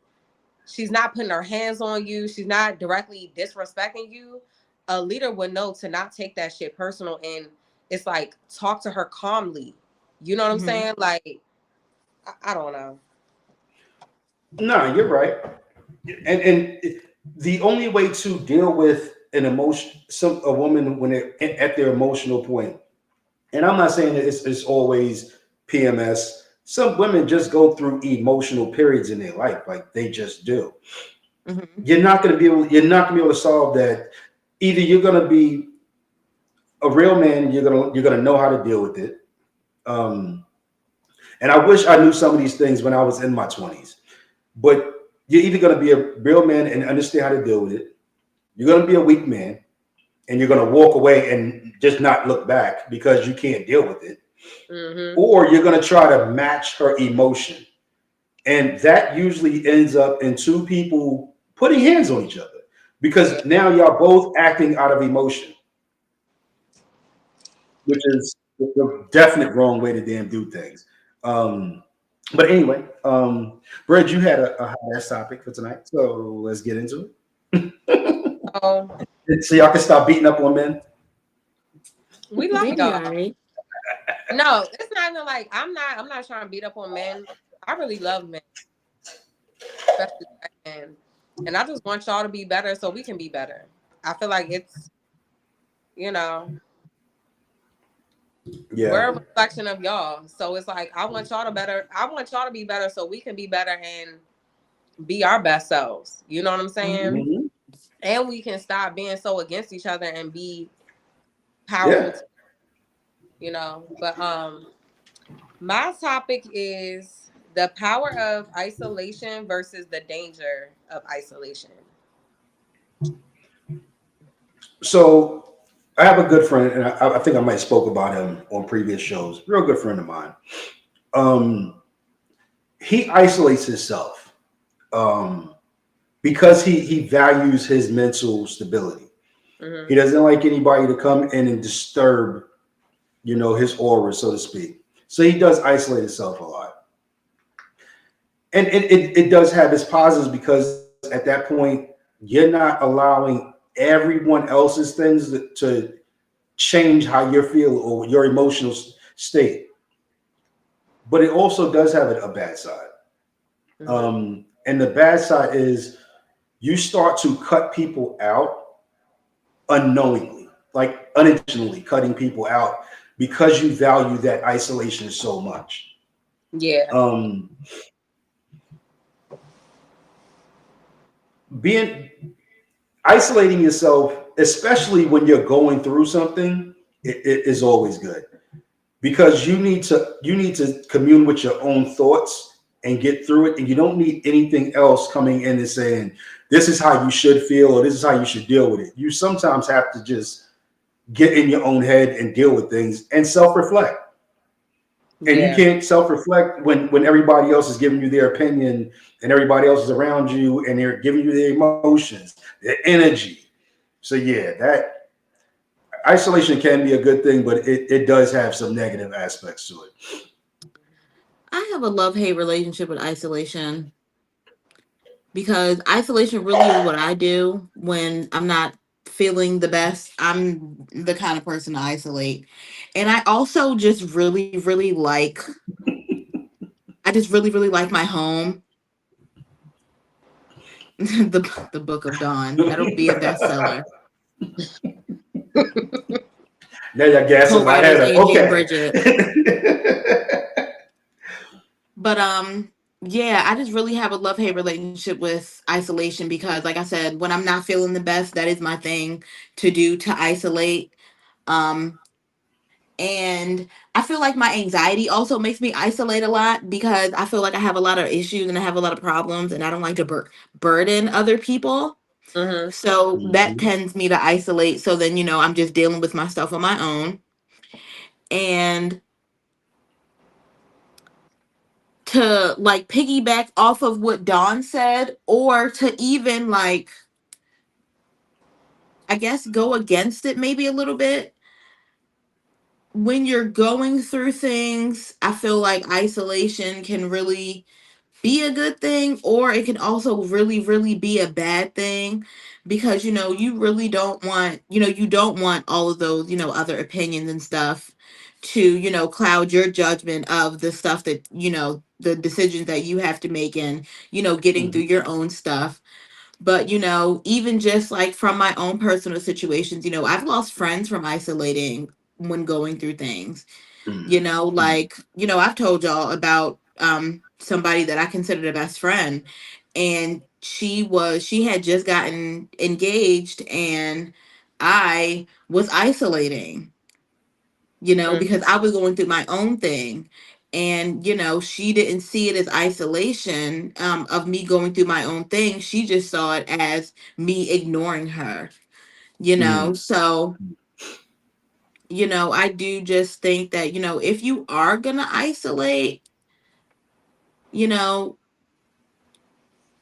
putting her hands on you, she's not directly disrespecting you, a leader would know to not take that shit personal and it's like talk to her calmly. You know what I'm saying? Like, I don't know. No, you're right. And the only way to deal with an emotion, a woman when they're at their emotional point, and I'm not saying that it's always PMS. Some women just go through emotional periods in their life, like they just do. You're not gonna be able to solve that. Either you're gonna be a real man, you're gonna know how to deal with it. And I wish I knew some of these things when I was in my 20s. But you're either gonna be a real man and understand how to deal with it. You're gonna be a weak man, and you're gonna walk away and just not look back because you can't deal with it. Or you're gonna try to match her emotion, and that usually ends up in two people putting hands on each other because now y'all both acting out of emotion, which is the definite wrong way to damn do things. But anyway, Brad, you had a hot-ass topic for tonight, so let's get into it. So y'all can stop beating up on men. We love y'all. No, it's not even like I'm not trying to beat up on men. I really love men, especially men, and I just want y'all to be better so we can be better. I feel like it's, you know, we're a reflection of y'all. So it's like I want y'all to be better so we can be better and be our best selves. You know what I'm saying? And we can stop being so against each other and be powerful. You know, but my topic is the power of isolation versus the danger of isolation. So I have a good friend, and I think I might have spoke about him on previous shows. Real good friend of mine. Um, he isolates himself um, because he values his mental stability. He Mm-hmm. doesn't like anybody to come in and disturb, his aura, so to speak. So he does isolate himself a lot, and it does have its positives because at that point you're not allowing everyone else's things to change how you feel or your emotional state. But it also does have a bad side. Mm-hmm. And the bad side is you start to cut people out unknowingly, like unintentionally cutting people out because you value that isolation so much. Yeah. Um, being isolating yourself, especially when you're going through something, it is always good because you need to commune with your own thoughts and get through it, and you don't need anything else coming in and saying this is how you should feel or this is how you should deal with it. You sometimes have to just get in your own head and deal with things and self-reflect. And you Yeah. can't self-reflect when everybody else is giving you their opinion and everybody else is around you and they're giving you their emotions, their energy. So yeah, that isolation can be a good thing, but it does have some negative aspects to it. I have a love-hate relationship with isolation because isolation really is what I do when I'm not feeling the best. I'm the kind of person to isolate. And I also just really like I just really like my home. The Book of Dawn. That'll be a bestseller. Now you're gassing my Co-writers head up. AJ and Okay. Bridget. But yeah, I just really have a love-hate relationship with isolation because like I said, when I'm not feeling the best, that is my thing to do, to isolate. Um and I feel like my anxiety also makes me isolate a lot because I feel like I have a lot of issues and I have a lot of problems and I don't like to burden other people. Mm-hmm. So that Mhm. tends me to isolate. So then, I'm just dealing with my stuff on my own. And to like piggyback off of what Dawn said, or to even like, I guess, go against it maybe a little bit. When you're going through things, I feel like isolation can really be a good thing, or it can also really be a bad thing because you really don't want you don't want all of those other opinions and stuff to cloud your judgment of the stuff that the decisions that you have to make and getting through Mhm. your own stuff. But even just like from my own personal situations, I've lost friends from isolating when going through things. Mhm. Mhm. Like, I've told y'all about somebody that I considered a best friend, and she had just gotten engaged, and I was isolating, because I was going through my own thing. And she didn't see it as isolation of me going through my own thing. She just saw it as me ignoring her. Mhm. So I do just think that, if you are going to isolate, you know,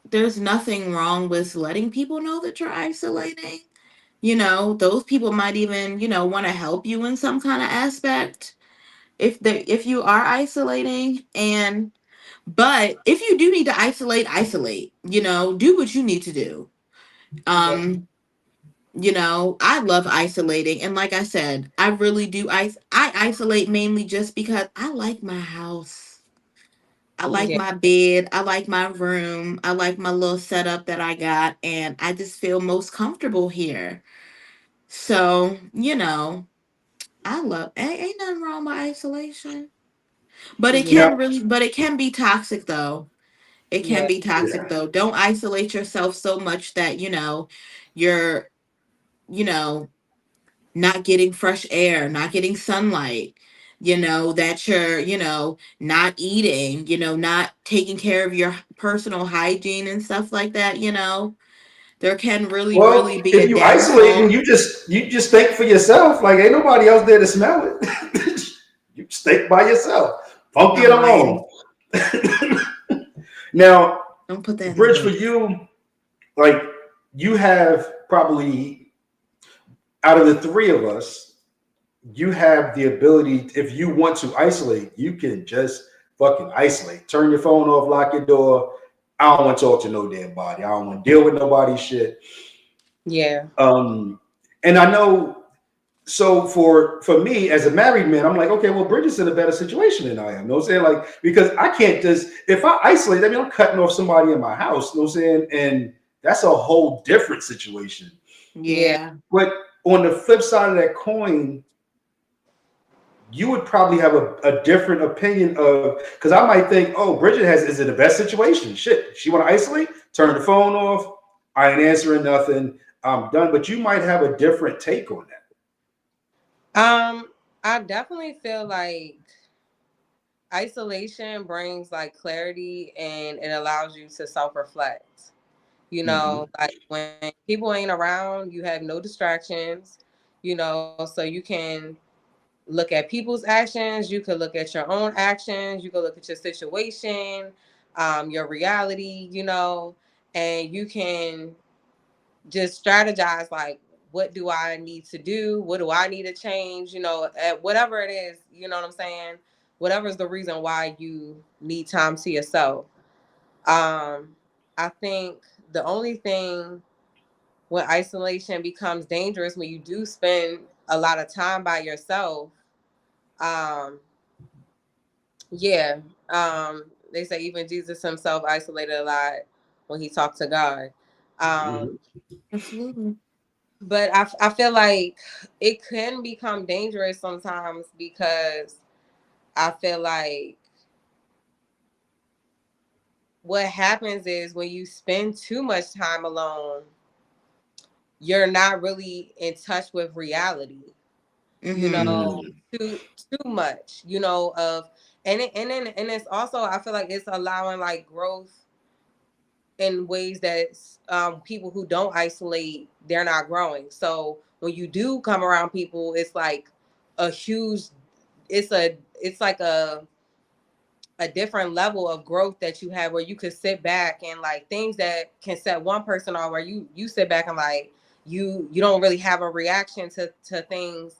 there's nothing wrong with letting people know that you're isolating. Those people might even, want to help you in some kind of aspect if you are isolating. And but if you do need to isolate, do what you need to do. Yeah. um I love isolating, and like I said, I really do. I isolate mainly just because I like my house. I like Yeah. my bed. I like my room. I like my little setup that I got, and I just feel most comfortable here. So, I love. Ain't nothing wrong with isolation, but it Yeah. Now, can really, but it can be toxic though. It can Yeah. be toxic yeah. though. Don't isolate yourself so much that you're, you know, not getting fresh air, not getting sunlight, that you're, not eating, not taking care of your personal hygiene and stuff like that. there can really be if you isolate and you just think for yourself, like ain't nobody else there to smell it. You stink by yourself. Funky it alone. Now, don't put that Bridge, for you, like you have probably out of the three of us, you have the ability, if you want to isolate, you can just fucking isolate. Turn your phone off, lock your door. I don't want to talk to no damn body. I don't want to deal with nobody's shit. Yeah. And I know. So for me as a married man, I'm like, okay, well, Bridget's in a better situation than I am. You know what I'm saying? Like, because I can't just, if I isolate, I mean, I'm cutting off somebody in my house. You know what I'm saying? And that's a whole different situation. Yeah. But on the flip side of that coin, you would probably have a different opinion of, because I might think, oh, Bridget is in the best situation. Shit, she want to isolate, turn the phone off. I ain't answering nothing. I'm done. But you might have a different take on that. I definitely feel like isolation brings like clarity and it allows you to self-reflect. You know, like when people ain't around, you have no distractions, you know, so you can look at people's actions, you could look at your own actions, you could look at your situation, your reality, you know, and you can just strategize like, what do I need to do? What do I need to change? You know, at whatever it is, you know what I'm saying? Whatever is the reason why you need time to yourself. I think the only thing when isolation becomes dangerous when you do spend a lot of time by yourself. Yeah. They say even Jesus himself isolated a lot when he talked to God. Absolutely. But I feel like it can become dangerous sometimes because I feel like what happens is when you spend too much time alone, you're not really in touch with reality. You know, too much, you know, and it's also, I feel like it's allowing like growth in ways that people who don't isolate, they're not growing. So when you do come around people, it's like a huge, it's like a different level of growth that you have where you could sit back and like things that can set one person off where you sit back and like you don't really have a reaction to things.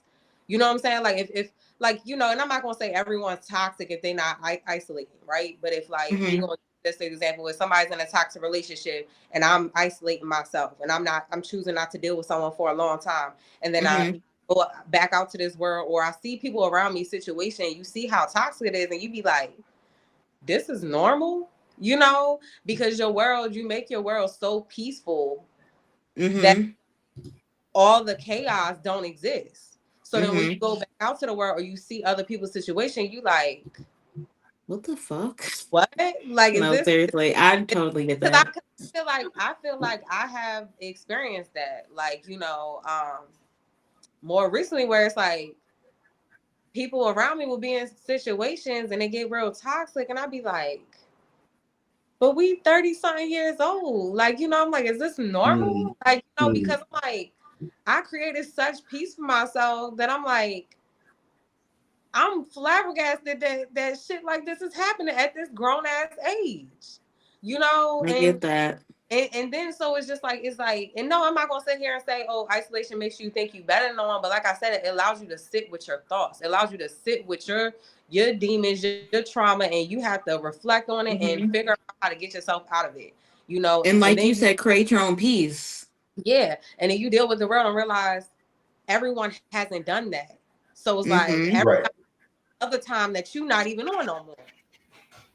You know what I'm saying? Like if like, you know, and I'm not gonna say everyone's toxic if they're not isolating, right? But if like we're gonna just say example, if somebody's in a toxic relationship and I'm isolating myself and I'm choosing not to deal with someone for a long time, and then I go back out to this world or I see people around me situation, you see how toxic it is, and you be like, this is normal, you know, because you make your world so peaceful that all the chaos don't exist. So then when you go back out to the world or you see other people's situation, you like, what the fuck? What? Like, is no, this seriously, I totally get that. I feel like I have experienced that. Like, you know, more recently where it's like people around me will be in situations and they get real toxic and I'd be like, but we 30 something years old. Like, you know, I'm like, is this normal? Like, you know, because I'm like, I created such peace for myself that I'm like, I'm flabbergasted that shit like this is happening at this grown ass age. You know, I get that. And then so it's just like and no, I'm not gonna sit here and say, oh, isolation makes you think you better than no one. But like I said, it allows you to sit with your thoughts. It allows you to sit with your demons, your trauma, and you have to reflect on it and figure out how to get yourself out of it. You know, and like you said, create your own peace. Yeah, and then you deal with the world and realize everyone hasn't done that. So it's like every other time that you're not even on no more.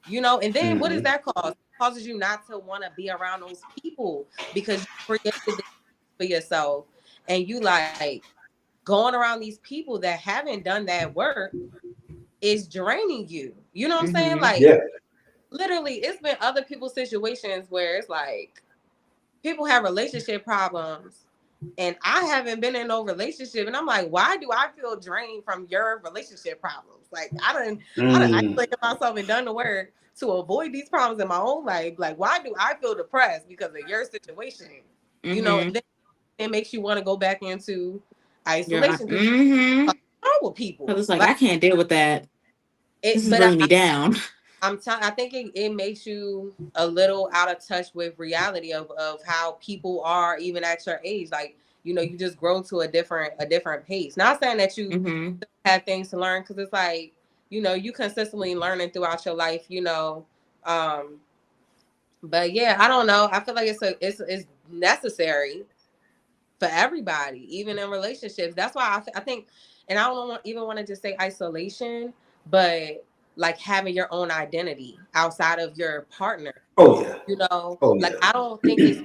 You know, and then what does that cause? It causes you not to want to be around those people because you created this for yourself, and you like going around these people that haven't done that work is draining you. You know what I'm saying? Like, literally, it's been other people's situations where it's like people have relationship problems. And I haven't been in no relationship, and I'm like, why do I feel drained from your relationship problems? Like, I done isolated myself and done the work to avoid these problems in my own life. Like, why do I feel depressed because of your situation? you know, and then it makes you want to go back into isolation. With people, but it's like I can't deal with that. This is bringing me down. I think it makes you a little out of touch with reality of how people are even at your age. Like, you know, you just grow to a different pace. Not saying that you have things to learn, because it's like, you know, you consistently learning throughout your life, you know. But yeah, I don't know. I feel like it's necessary for everybody, even in relationships. That's why I think, and I don't even want to just say isolation, but like having your own identity outside of your partner. Oh yeah. You know, I don't think it's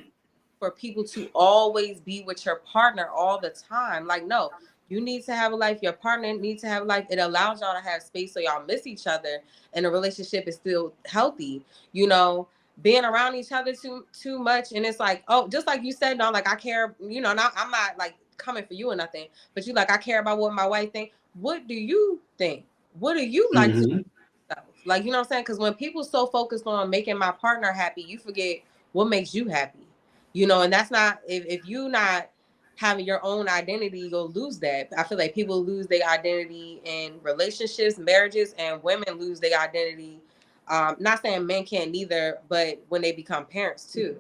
for people to always be with your partner all the time. Like, no, you need to have a life. Your partner needs to have a life. It allows y'all to have space so y'all miss each other, and the relationship is still healthy. You know, being around each other too much, and it's like, oh, just like you said, no, like I care. You know, I'm not like coming for you or nothing, but you like, I care about what my wife thinks. What do you think? What do you like to do? Like, you know what I'm saying? Because when people so focused on making my partner happy, you forget what makes you happy. You know, and that's not, if you not having your own identity, you'll lose that. I feel like people lose their identity in relationships, marriages, and women lose their identity. Not saying men can't neither, but when they become parents too.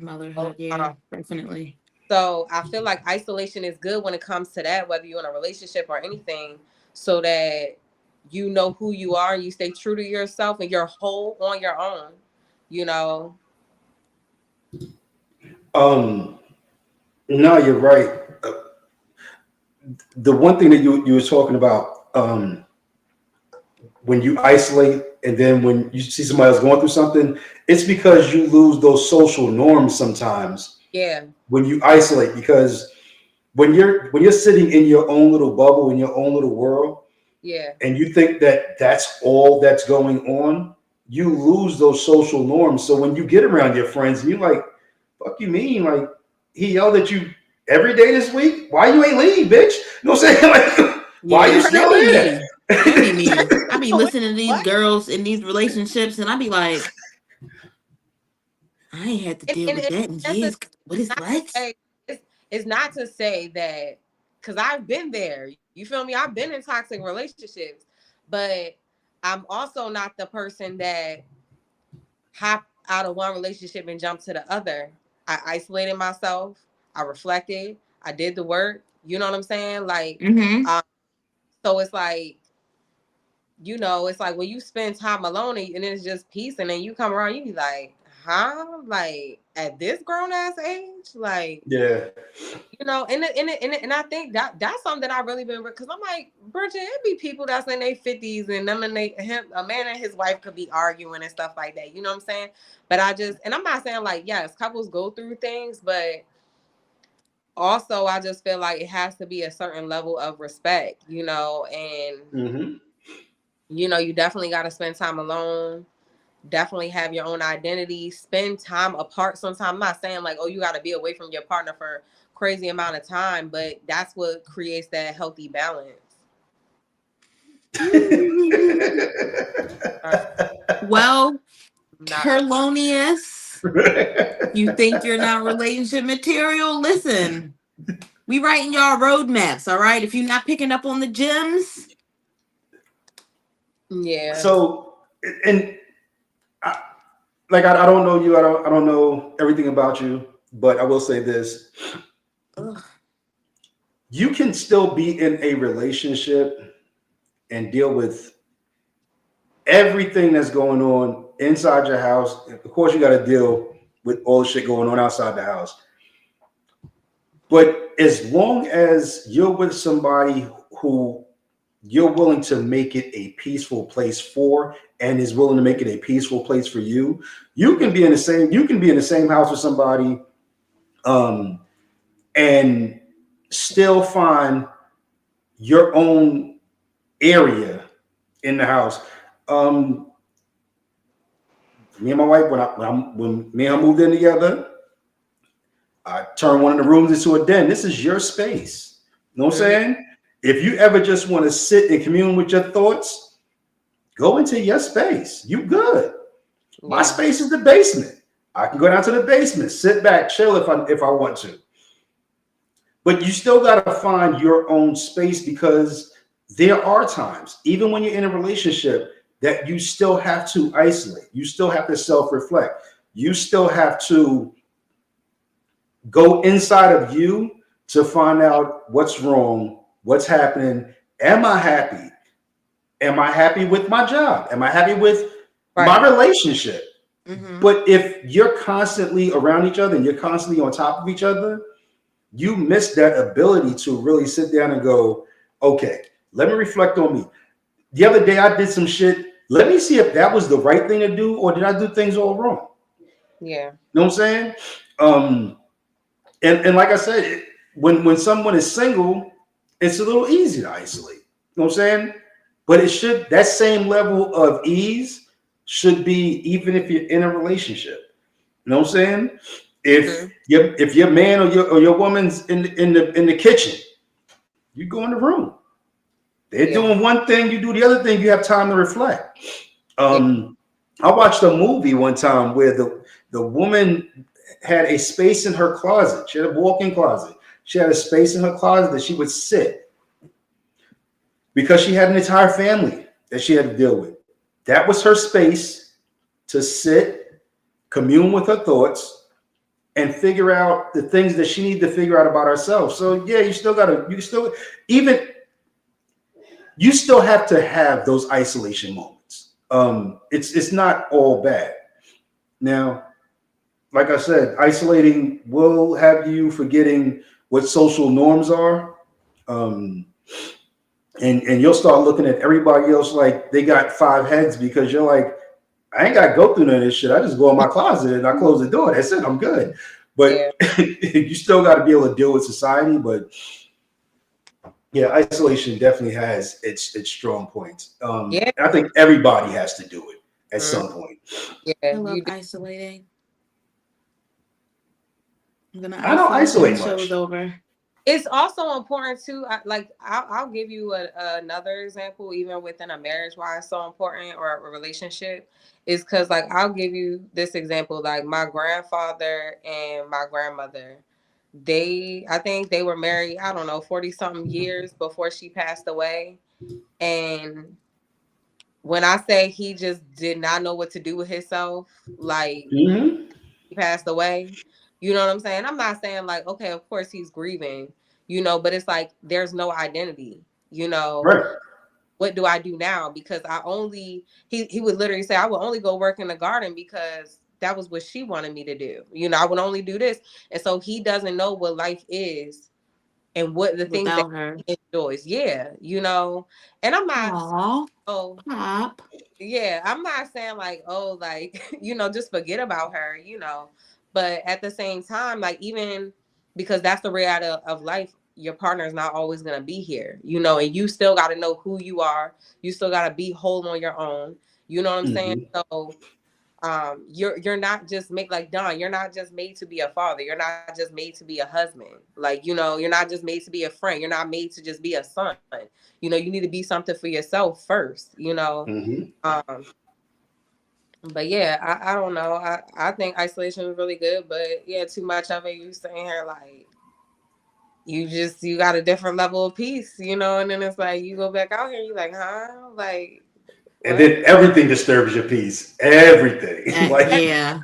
Motherhood, yeah, definitely. So I feel like isolation is good when it comes to that, whether you're in a relationship or anything, so that you know who you are, you stay true to yourself, and you're whole on your own, you know. No, you're right. The one thing that you were talking about, when you isolate and then when you see somebody else going through something, it's because you lose those social norms sometimes. Yeah. When you isolate, because when you're sitting in your own little bubble, in your own little world, yeah, and you think that that's all that's going on, you lose those social norms. So when you get around your friends and you're like, fuck you mean? Like, he yelled at you every day this week? Why you ain't leave, bitch? You know what I'm saying? Like, why you still there? I be listening to these girls in these relationships, and I be like, I ain't had to deal with that in years. What is what? It's not to say that, because I've been there. You feel me? I've been in toxic relationships, but I'm also not the person that hop out of one relationship and jump to the other. I isolated myself. I reflected. I did the work. You know what I'm saying? Like, so it's like, you know, it's like when you spend time alone and it's just peace, and then you come around, you be like, huh? Like, at this grown ass age? Like, yeah. You know, and I think that's something that I really been, because I'm like, Bridget, it be people that's in their 50s and them and a man and his wife could be arguing and stuff like that. You know what I'm saying? But I'm not saying like, yes, couples go through things, but also I just feel like it has to be a certain level of respect, you know, and you know, you definitely got to spend time alone. Definitely have your own identity. Spend time apart sometimes. I'm not saying like, oh, you got to be away from your partner for crazy amount of time, but that's what creates that healthy balance. Well, Kerlonius, you think you're not relationship material? Listen, we writing y'all roadmaps, all right? If you're not picking up on the gems. Yeah. So, and I don't know you. I don't know everything about you, but I will say this. You can still be in a relationship and deal with everything that's going on inside your house. Of course, you got to deal with all the shit going on outside the house. But as long as you're with somebody who you're willing to make it a peaceful place for, and is willing to make it a peaceful place for you, you can be in the same house with somebody, and still find your own area in the house. Me and my wife, when me and her moved in together, I turned one of the rooms into a den. This is your space. You know what I'm saying? If you ever just want to sit and commune with your thoughts, go into your space. You good. My space is the basement. I can go down to the basement, sit back, chill if I want to. But you still got to find your own space, because there are times, even when you're in a relationship, that you still have to isolate. You still have to self-reflect. You still have to go inside of you to find out what's wrong, what's happening. Am I happy? Am I happy with my job? Am I happy with my relationship? Mm-hmm. But if you're constantly around each other and you're constantly on top of each other, you miss that ability to really sit down and go, okay, let me reflect on me. The other day I did some shit. Let me see if that was the right thing to do, or did I do things all wrong? Yeah. You know what I'm saying? And like I said, when someone is single, it's a little easy to isolate. You know what I'm saying? But it should, that same level of ease should be even if you're in a relationship. You know what I'm saying? If your man or your woman's in the kitchen, you go in the room. They're doing one thing, you do the other thing. You have time to reflect. I watched a movie one time where the woman had a space in her closet. She had a walk-in closet. She had a space in her closet that she would sit, because she had an entire family that she had to deal with. That was her space to sit, commune with her thoughts, and figure out the things that she needed to figure out about herself. So yeah, you still have to have those isolation moments. It's not all bad. Now, like I said, isolating will have you forgetting what social norms are. And you'll start looking at everybody else like they got 5 heads, because you're like, I ain't got to go through none of this shit. I just go in my closet and I close the door. That's it. I'm good. But you still got to be able to deal with society. But yeah, isolation definitely has its strong points. I think everybody has to do it at some point. I love isolating. I don't isolate much. Over. It's also important too. I'll give you another example, even within a marriage, why it's so important, or a relationship, is because like I'll give you this example. Like my grandfather and my grandmother, I think they were married, I don't know, 40 something years before she passed away. And when I say he just did not know what to do with himself, like he passed away, you know what I'm saying? I'm not saying like, okay, of course he's grieving, you know, but it's like, there's no identity, you know, What do I do now? Because he would literally say, I would only go work in the garden because that was what she wanted me to do. You know, I would only do this. And so he doesn't know what life is and what the things that he enjoys. Yeah. You know, and I'm not, I'm not saying like, oh, like, you know, just forget about her, you know, but at the same time, like, even because that's the reality of life, your partner is not always going to be here, you know, and you still got to know who you are. You still got to be whole on your own. You know what I'm saying? So you're not just made, like Don, you're not just made to be a father. You're not just made to be a husband. Like, you know, you're not just made to be a friend. You're not made to just be a son. You know, you need to be something for yourself first, you know? But yeah, I don't know. I think isolation is really good, but yeah, too much of it, you sitting here like, you got a different level of peace, you know, and then it's like you go back out here, you like, huh? Like, what? And then everything disturbs your peace. Everything. Like, yeah.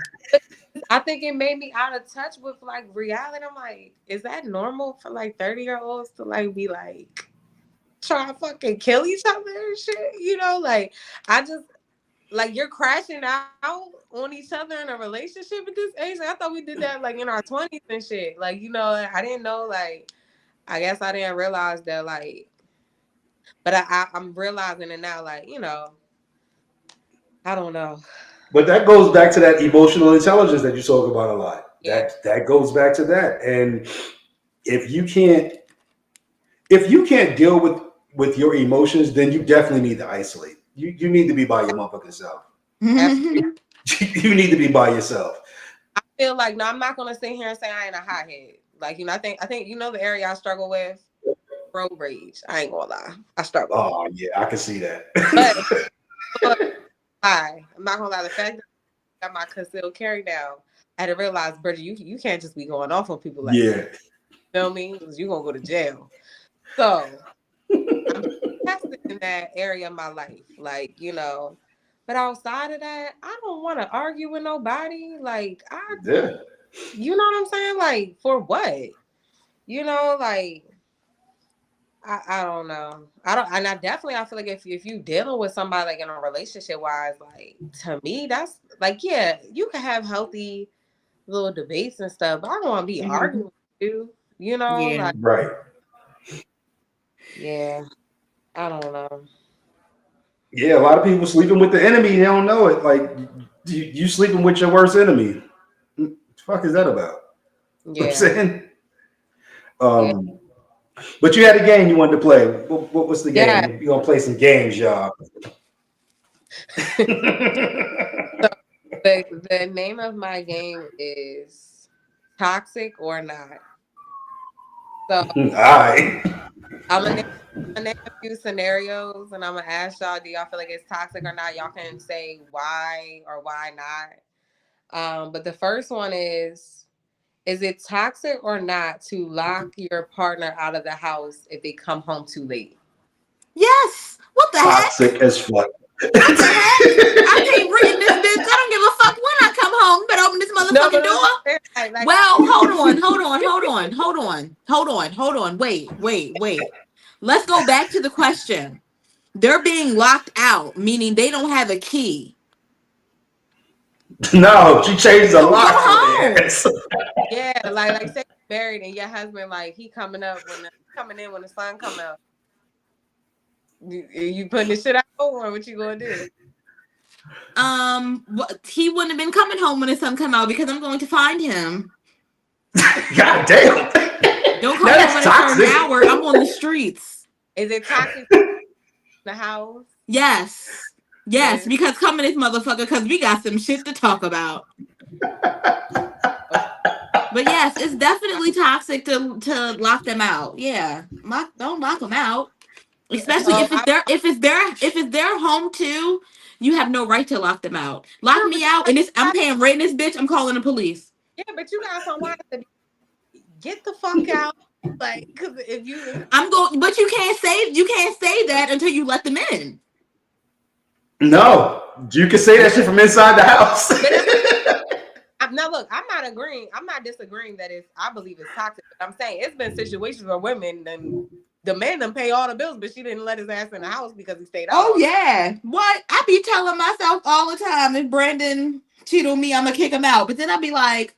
I think it made me out of touch with like reality. I'm like, is that normal for like 30-year-olds to like be like trying to fucking kill each other and shit? You know, like I just like you're crashing out on each other in a relationship at this age. Like, I thought we did that like in our 20s and shit. Like, you know, I didn't know, like, I guess I didn't realize that, like, but I'm realizing it now, like, you know, I don't know. But that goes back to that emotional intelligence that you talk about a lot. Yeah. That goes back to that. And if you can't deal with your emotions, then you definitely need to isolate. You need to be by your motherfucking self. You need to be by yourself. I feel like, no, I'm not gonna sit here and say I ain't a hothead. Like, you know, I think you know the area I struggle with, road rage. I ain't gonna lie, I struggle. Oh yeah, I can see that. but I'm not gonna lie. The fact that I got my concealed carry down, I had to realize, Bridget, you can't just be going off on people like Yeah. that. Feel me? Because you're gonna go to jail. So I'm tested in that area of my life. Like, you know, but outside of that, I don't want to argue with nobody. Like, Yeah. you know what I'm saying? Like, for what? You know, like, I don't know. And I definitely, I feel like if you dealing with somebody like in a relationship wise, like to me, that's like, yeah, you can have healthy little debates and stuff, but I don't want to be arguing with you, you know? Yeah. Like, Right. yeah, I don't know. Yeah, a lot of people sleeping with the enemy, they don't know it. Like you sleeping with your worst enemy. What the fuck is that about? You know what I'm Yeah. saying? Yeah. But you had a game you wanted to play. What was the game? Yeah. We're gonna play some games, y'all. The name of my game is Toxic or Not. So All right. I'm gonna name a few scenarios and I'm gonna ask y'all, do y'all feel like it's toxic or not? Y'all can say why or why not. But the first one is it toxic or not to lock your partner out of the house if they come home too late? Yes. What the Toxic heck? as fuck. What the heck? I can't read this bitch. I don't give a fuck when I come home. You better open this motherfucking door. Like, Well, hold on. Wait. Let's go back to the question. They're being locked out, meaning they don't have a key. No, she changed the So lock go for home. the ass. yeah, like say you're married and your husband, like he coming in when the sun come out. You putting the shit out or what you gonna do? He wouldn't have been coming home when his son come out because I'm going to find him. God damn. Don't come home at a certain hour. I'm on the streets. Is it toxic in the house? Yes, because come in this motherfucker because we got some shit to talk about. But yes, it's definitely toxic to lock them out. Yeah, don't lock them out. Especially if it's their home too. You have no right to lock them out. Lock me out, and I'm paying rent in this bitch. I'm calling the police. Yeah, but you got some wives to get the fuck out. Like, because but you can't say that until you let them in. No, you can say that shit from inside the house. Now look, I'm not disagreeing that I believe it's toxic. But I'm saying it's been situations where women and the man done pay all the bills, but she didn't let his ass in the house because he stayed out. Oh yeah, what I be telling myself all the time: if Brandon cheat on me, I'm gonna kick him out. But then I'll be like,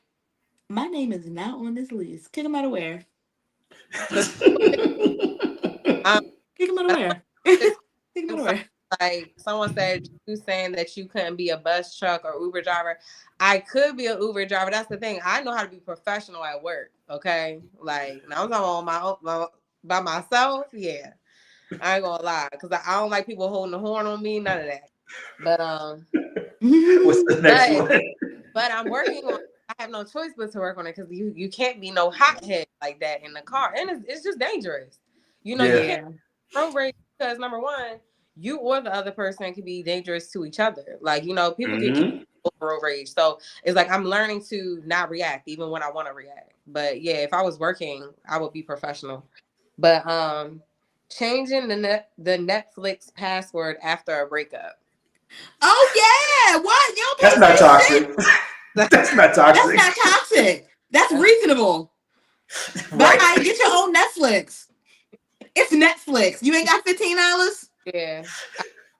my name is not on this list. Kick him out of where? Kick him out of where? Kick him out of where? Like someone said, you saying that you couldn't be a bus, truck, or Uber driver. I could be an Uber driver. That's the thing. I know how to be professional at work. Okay, like now I'm talking on by myself. Yeah, I ain't gonna lie because I don't like people holding the horn on me. None of that. But what's the next one? But I'm working on. I have no choice but to work on it because you can't be no hothead like that in the car, and it's just dangerous. You know, you can't road rage because number one, you or the other person can be dangerous to each other. Like, you know, people get road rage. So it's like I'm learning to not react even when I want to react. But yeah, if I was working, I would be professional. But changing the Netflix password after a breakup. Oh yeah, what? You That's not toxic. That's not toxic. That's not toxic. That's reasonable. Right. Bye. Get your own Netflix. It's Netflix. You ain't got $15? Yeah.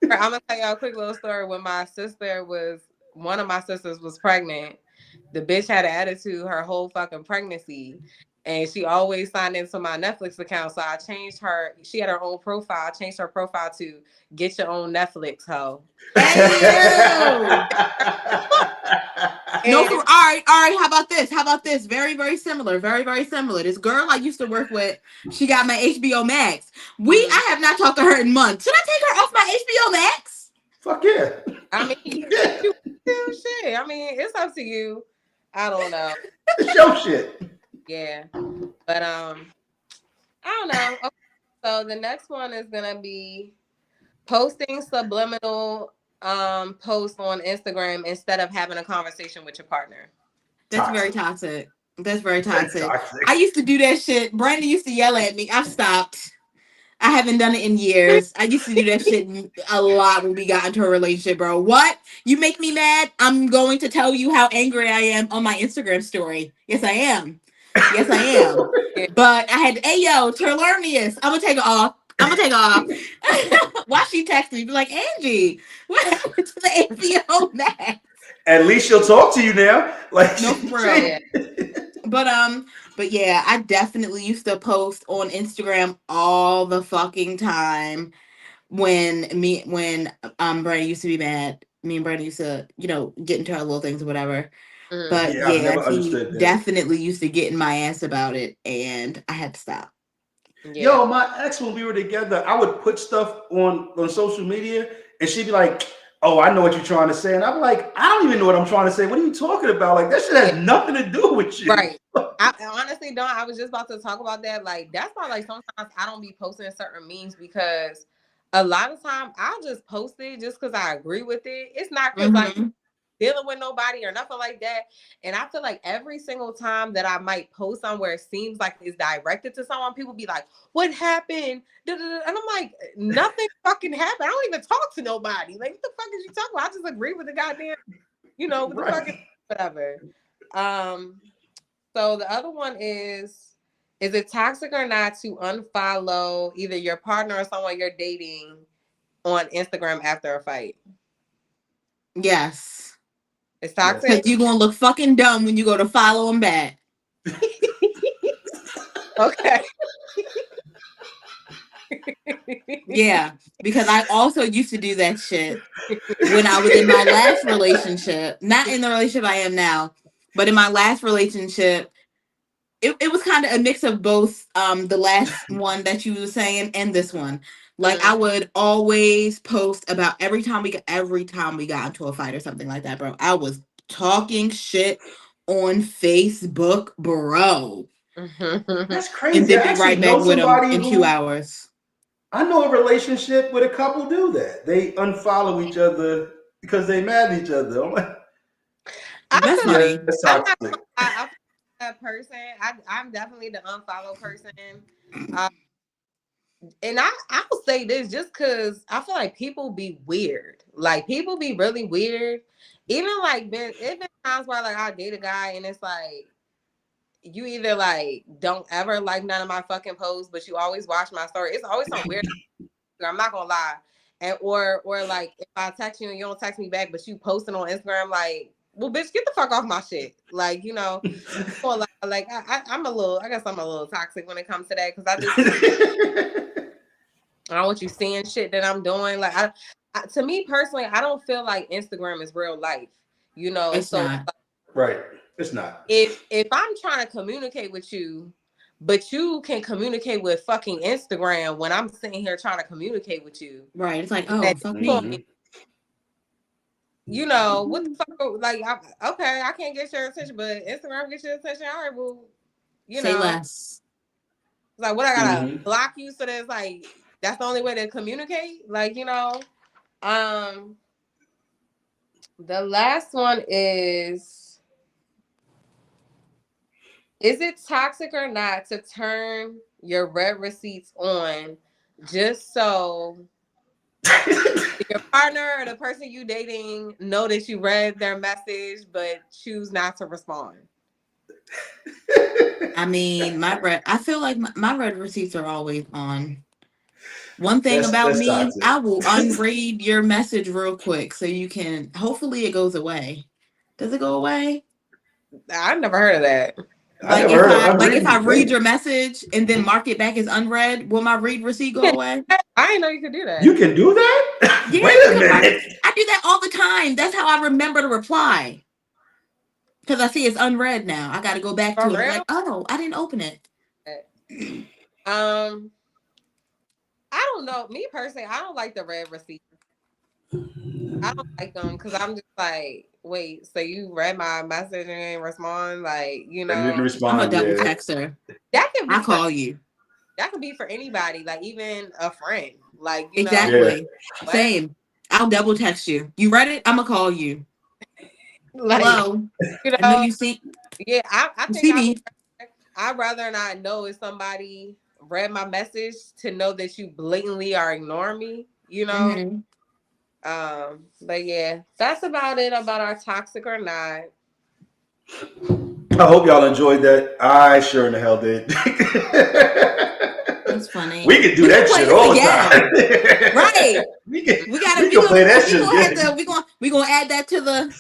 I'm gonna tell y'all a quick little story. When one of my sisters was pregnant, the bitch had an attitude her whole fucking pregnancy. And she always signed into my Netflix account. So I changed her. She had her own profile. I changed her profile to get your own Netflix, hoe. No, all right. How about this? Very, very similar. Very, very similar. This girl I used to work with, she got my HBO Max. I have not talked to her in months. Should I take her off my HBO Max? Fuck yeah. I mean, shit. I mean, it's up to you. I don't know. It's your shit. Yeah, but I don't know. Okay. So the next one is gonna be posting subliminal posts on Instagram instead of having a conversation with your partner. That's very toxic. That's very toxic. I used to do that shit. Brandon used to yell at me. I've stopped. I haven't done it in years. I used to do that shit a lot when we got into a relationship, bro. What? You make me mad? I'm going to tell you how angry I am on my Instagram story. Yes, I am. Yes, I am. But I had, hey, yo, Terlernius. I'm going to take it off. Why she text me? Be like, Angie, what happened to the APO Max? At least she'll talk to you now. Like, no, for real. But yeah, I definitely used to post on Instagram all the fucking time when Brandon used to be mad. Me and Brandon used to, get into our little things or whatever. But yeah, I've never he understood that. definitely used to get in my ass about it, and I had to stop. Yeah. Yo, my ex, when we were together, I would put stuff on social media, and she'd be like, "Oh, I know what you're trying to say," and I'm like, "I don't even know what I'm trying to say. What are you talking about? Like, that shit has nothing to do with you." Right. I honestly don't. I was just about to talk about that. Like, that's why, like, sometimes I don't be posting certain memes because a lot of time I'll just post it just because I agree with it. It's not because like dealing with nobody or nothing like that. And I feel like every single time that I might post somewhere it seems like it's directed to someone, people be like, "What happened?" And I'm like, nothing fucking happened. I don't even talk to nobody. Like, what the fuck is you talking about? I just agree with the goddamn, with the fucking whatever. So the other one is it toxic or not to unfollow either your partner or someone you're dating on Instagram after a fight? Yes. It's toxic? Because you're going to look fucking dumb when you go to follow them back. Okay. Yeah, because I also used to do that shit when I was in my last relationship. Not in the relationship I am now, but in my last relationship, it was kind of a mix of both the last one that you were saying and this one. Like I would always post about every time we got into a fight or something like that, bro. I was talking shit on Facebook, bro. That's crazy. And then be right back with them in 2 hours. I know a relationship where a couple do that. They unfollow each other because they mad at each other. I'm like, that's funny. I'm that person. I'm definitely the unfollow person. And I will say this just because I feel like people be weird. Like people be really weird. Even like it's been times where like I date a guy and it's like you either like don't ever like none of my fucking posts, but you always watch my story. It's always some weird. I'm not gonna lie. And or like if I text you and you don't text me back, but you posting on Instagram like, well, bitch, get the fuck off my shit. Like, or like I'm a little toxic when it comes to that because I don't want you seeing shit that I'm doing. Like, to me personally, I don't feel like Instagram is real life. It's so not. Right. It's not. If I'm trying to communicate with you, but you can communicate with fucking Instagram when I'm sitting here trying to communicate with you. Right. It's like, oh, fuck me. What the fuck? Like, okay, I can't get your attention, but Instagram gets your attention. All right, well, say less. Like, what I gotta block you so that it's like that's the only way to communicate. Like, the last one is it toxic or not to turn your read receipts on just so your partner or the person you dating know that you read their message but choose not to respond? I mean, I feel like my read receipts are always on. One thing about me, toxic. I will unread your message real quick so you can, hopefully it goes away. Does it go away? I've never heard of that. Like if I read your message and then mark it back as unread, will my read receipt go away? I didn't know you could do that. You can do that? Yeah, wait a minute. I do that all the time. That's how I remember to reply. Because I see it's unread now. I got to go back to it. Like, oh, I didn't open it. I don't know. Me personally, I don't like the read receipts. I don't like them because I'm just like, wait, so you read my message and didn't respond? Like, You didn't respond. I'm a double texter. That can be I call you. That could be for anybody, like even a friend. Like, exactly. Same. I'll double text you. You read it? I'm gonna call you. Like, Hello. you I know know, you see. yeah, I You think see me. I'd rather not know if somebody read my message to know that you blatantly are ignoring me, you know. Mhm. But yeah, that's about it about our toxic or not. I hope y'all enjoyed that. I sure in the hell did. That's funny. We can do We can that play shit this all the again. time. Right. We can We gotta. we We can play gonna. that We shit gonna have again. to. We gonna add that to the.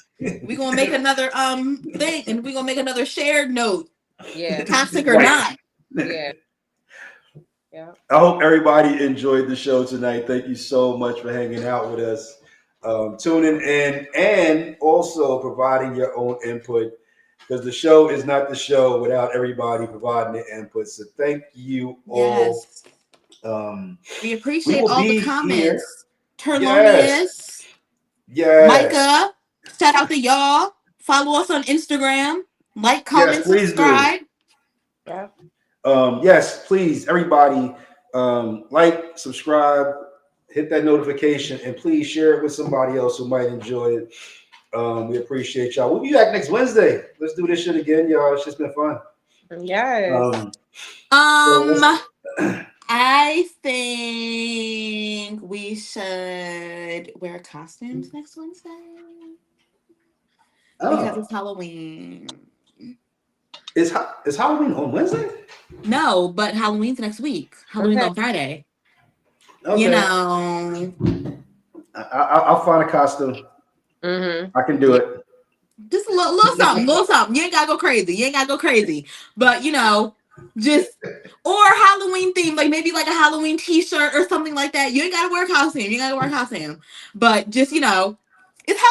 We gonna make another thing, and we gonna make another shared note. Yeah. Toxic or Right. not. Yeah. Yeah. I hope everybody enjoyed the show tonight. Thank you so much for hanging out with us, tuning in, and also providing your own input, because the show is not the show without everybody providing their input. So thank you all. Yes. We We appreciate will all the be here. comments. Yes. Terlonius, Yes. Micah, shout out to y'all. Follow us on Instagram. Like, Yes, comment, please do. subscribe. Yeah. Yes, please, everybody, like, subscribe, hit that notification, and please share it with somebody else who might enjoy it. We appreciate y'all. We'll be back next Wednesday. Let's do this shit again, y'all. It's just been fun. Yes. So I think we should wear costumes next Wednesday because it's Halloween. Is Halloween on Wednesday? No, but Halloween's next week. Halloween's on Friday. Okay. You know, I'll find a costume. Mm-hmm. I can do it. just a little something. You ain't gotta go crazy. But you know, just or Halloween theme, like maybe like a Halloween T-shirt or something like that. You ain't gotta wear a costume. But just it's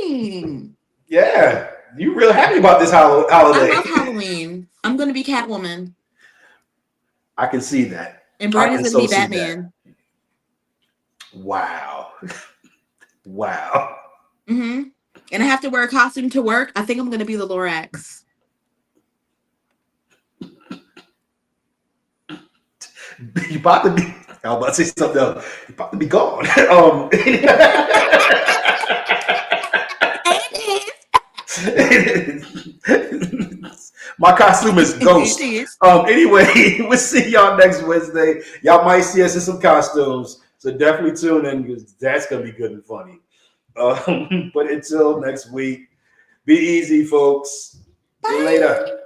Halloween. Yeah, you real happy about this holiday? I love Halloween. I'm gonna be Catwoman. I can see that. And Bernie's gonna be Batman. Wow. Wow. Mm-hmm. And I have to wear a costume to work. I think I'm gonna be the Lorax. You about to be. I was about to say something else. You about to be gone. My costume is Ghost. Anyway, we'll see y'all next Wednesday. Y'all might see us in some costumes, so definitely tune in because that's gonna be good and funny. But until next week, be easy, folks. See you later.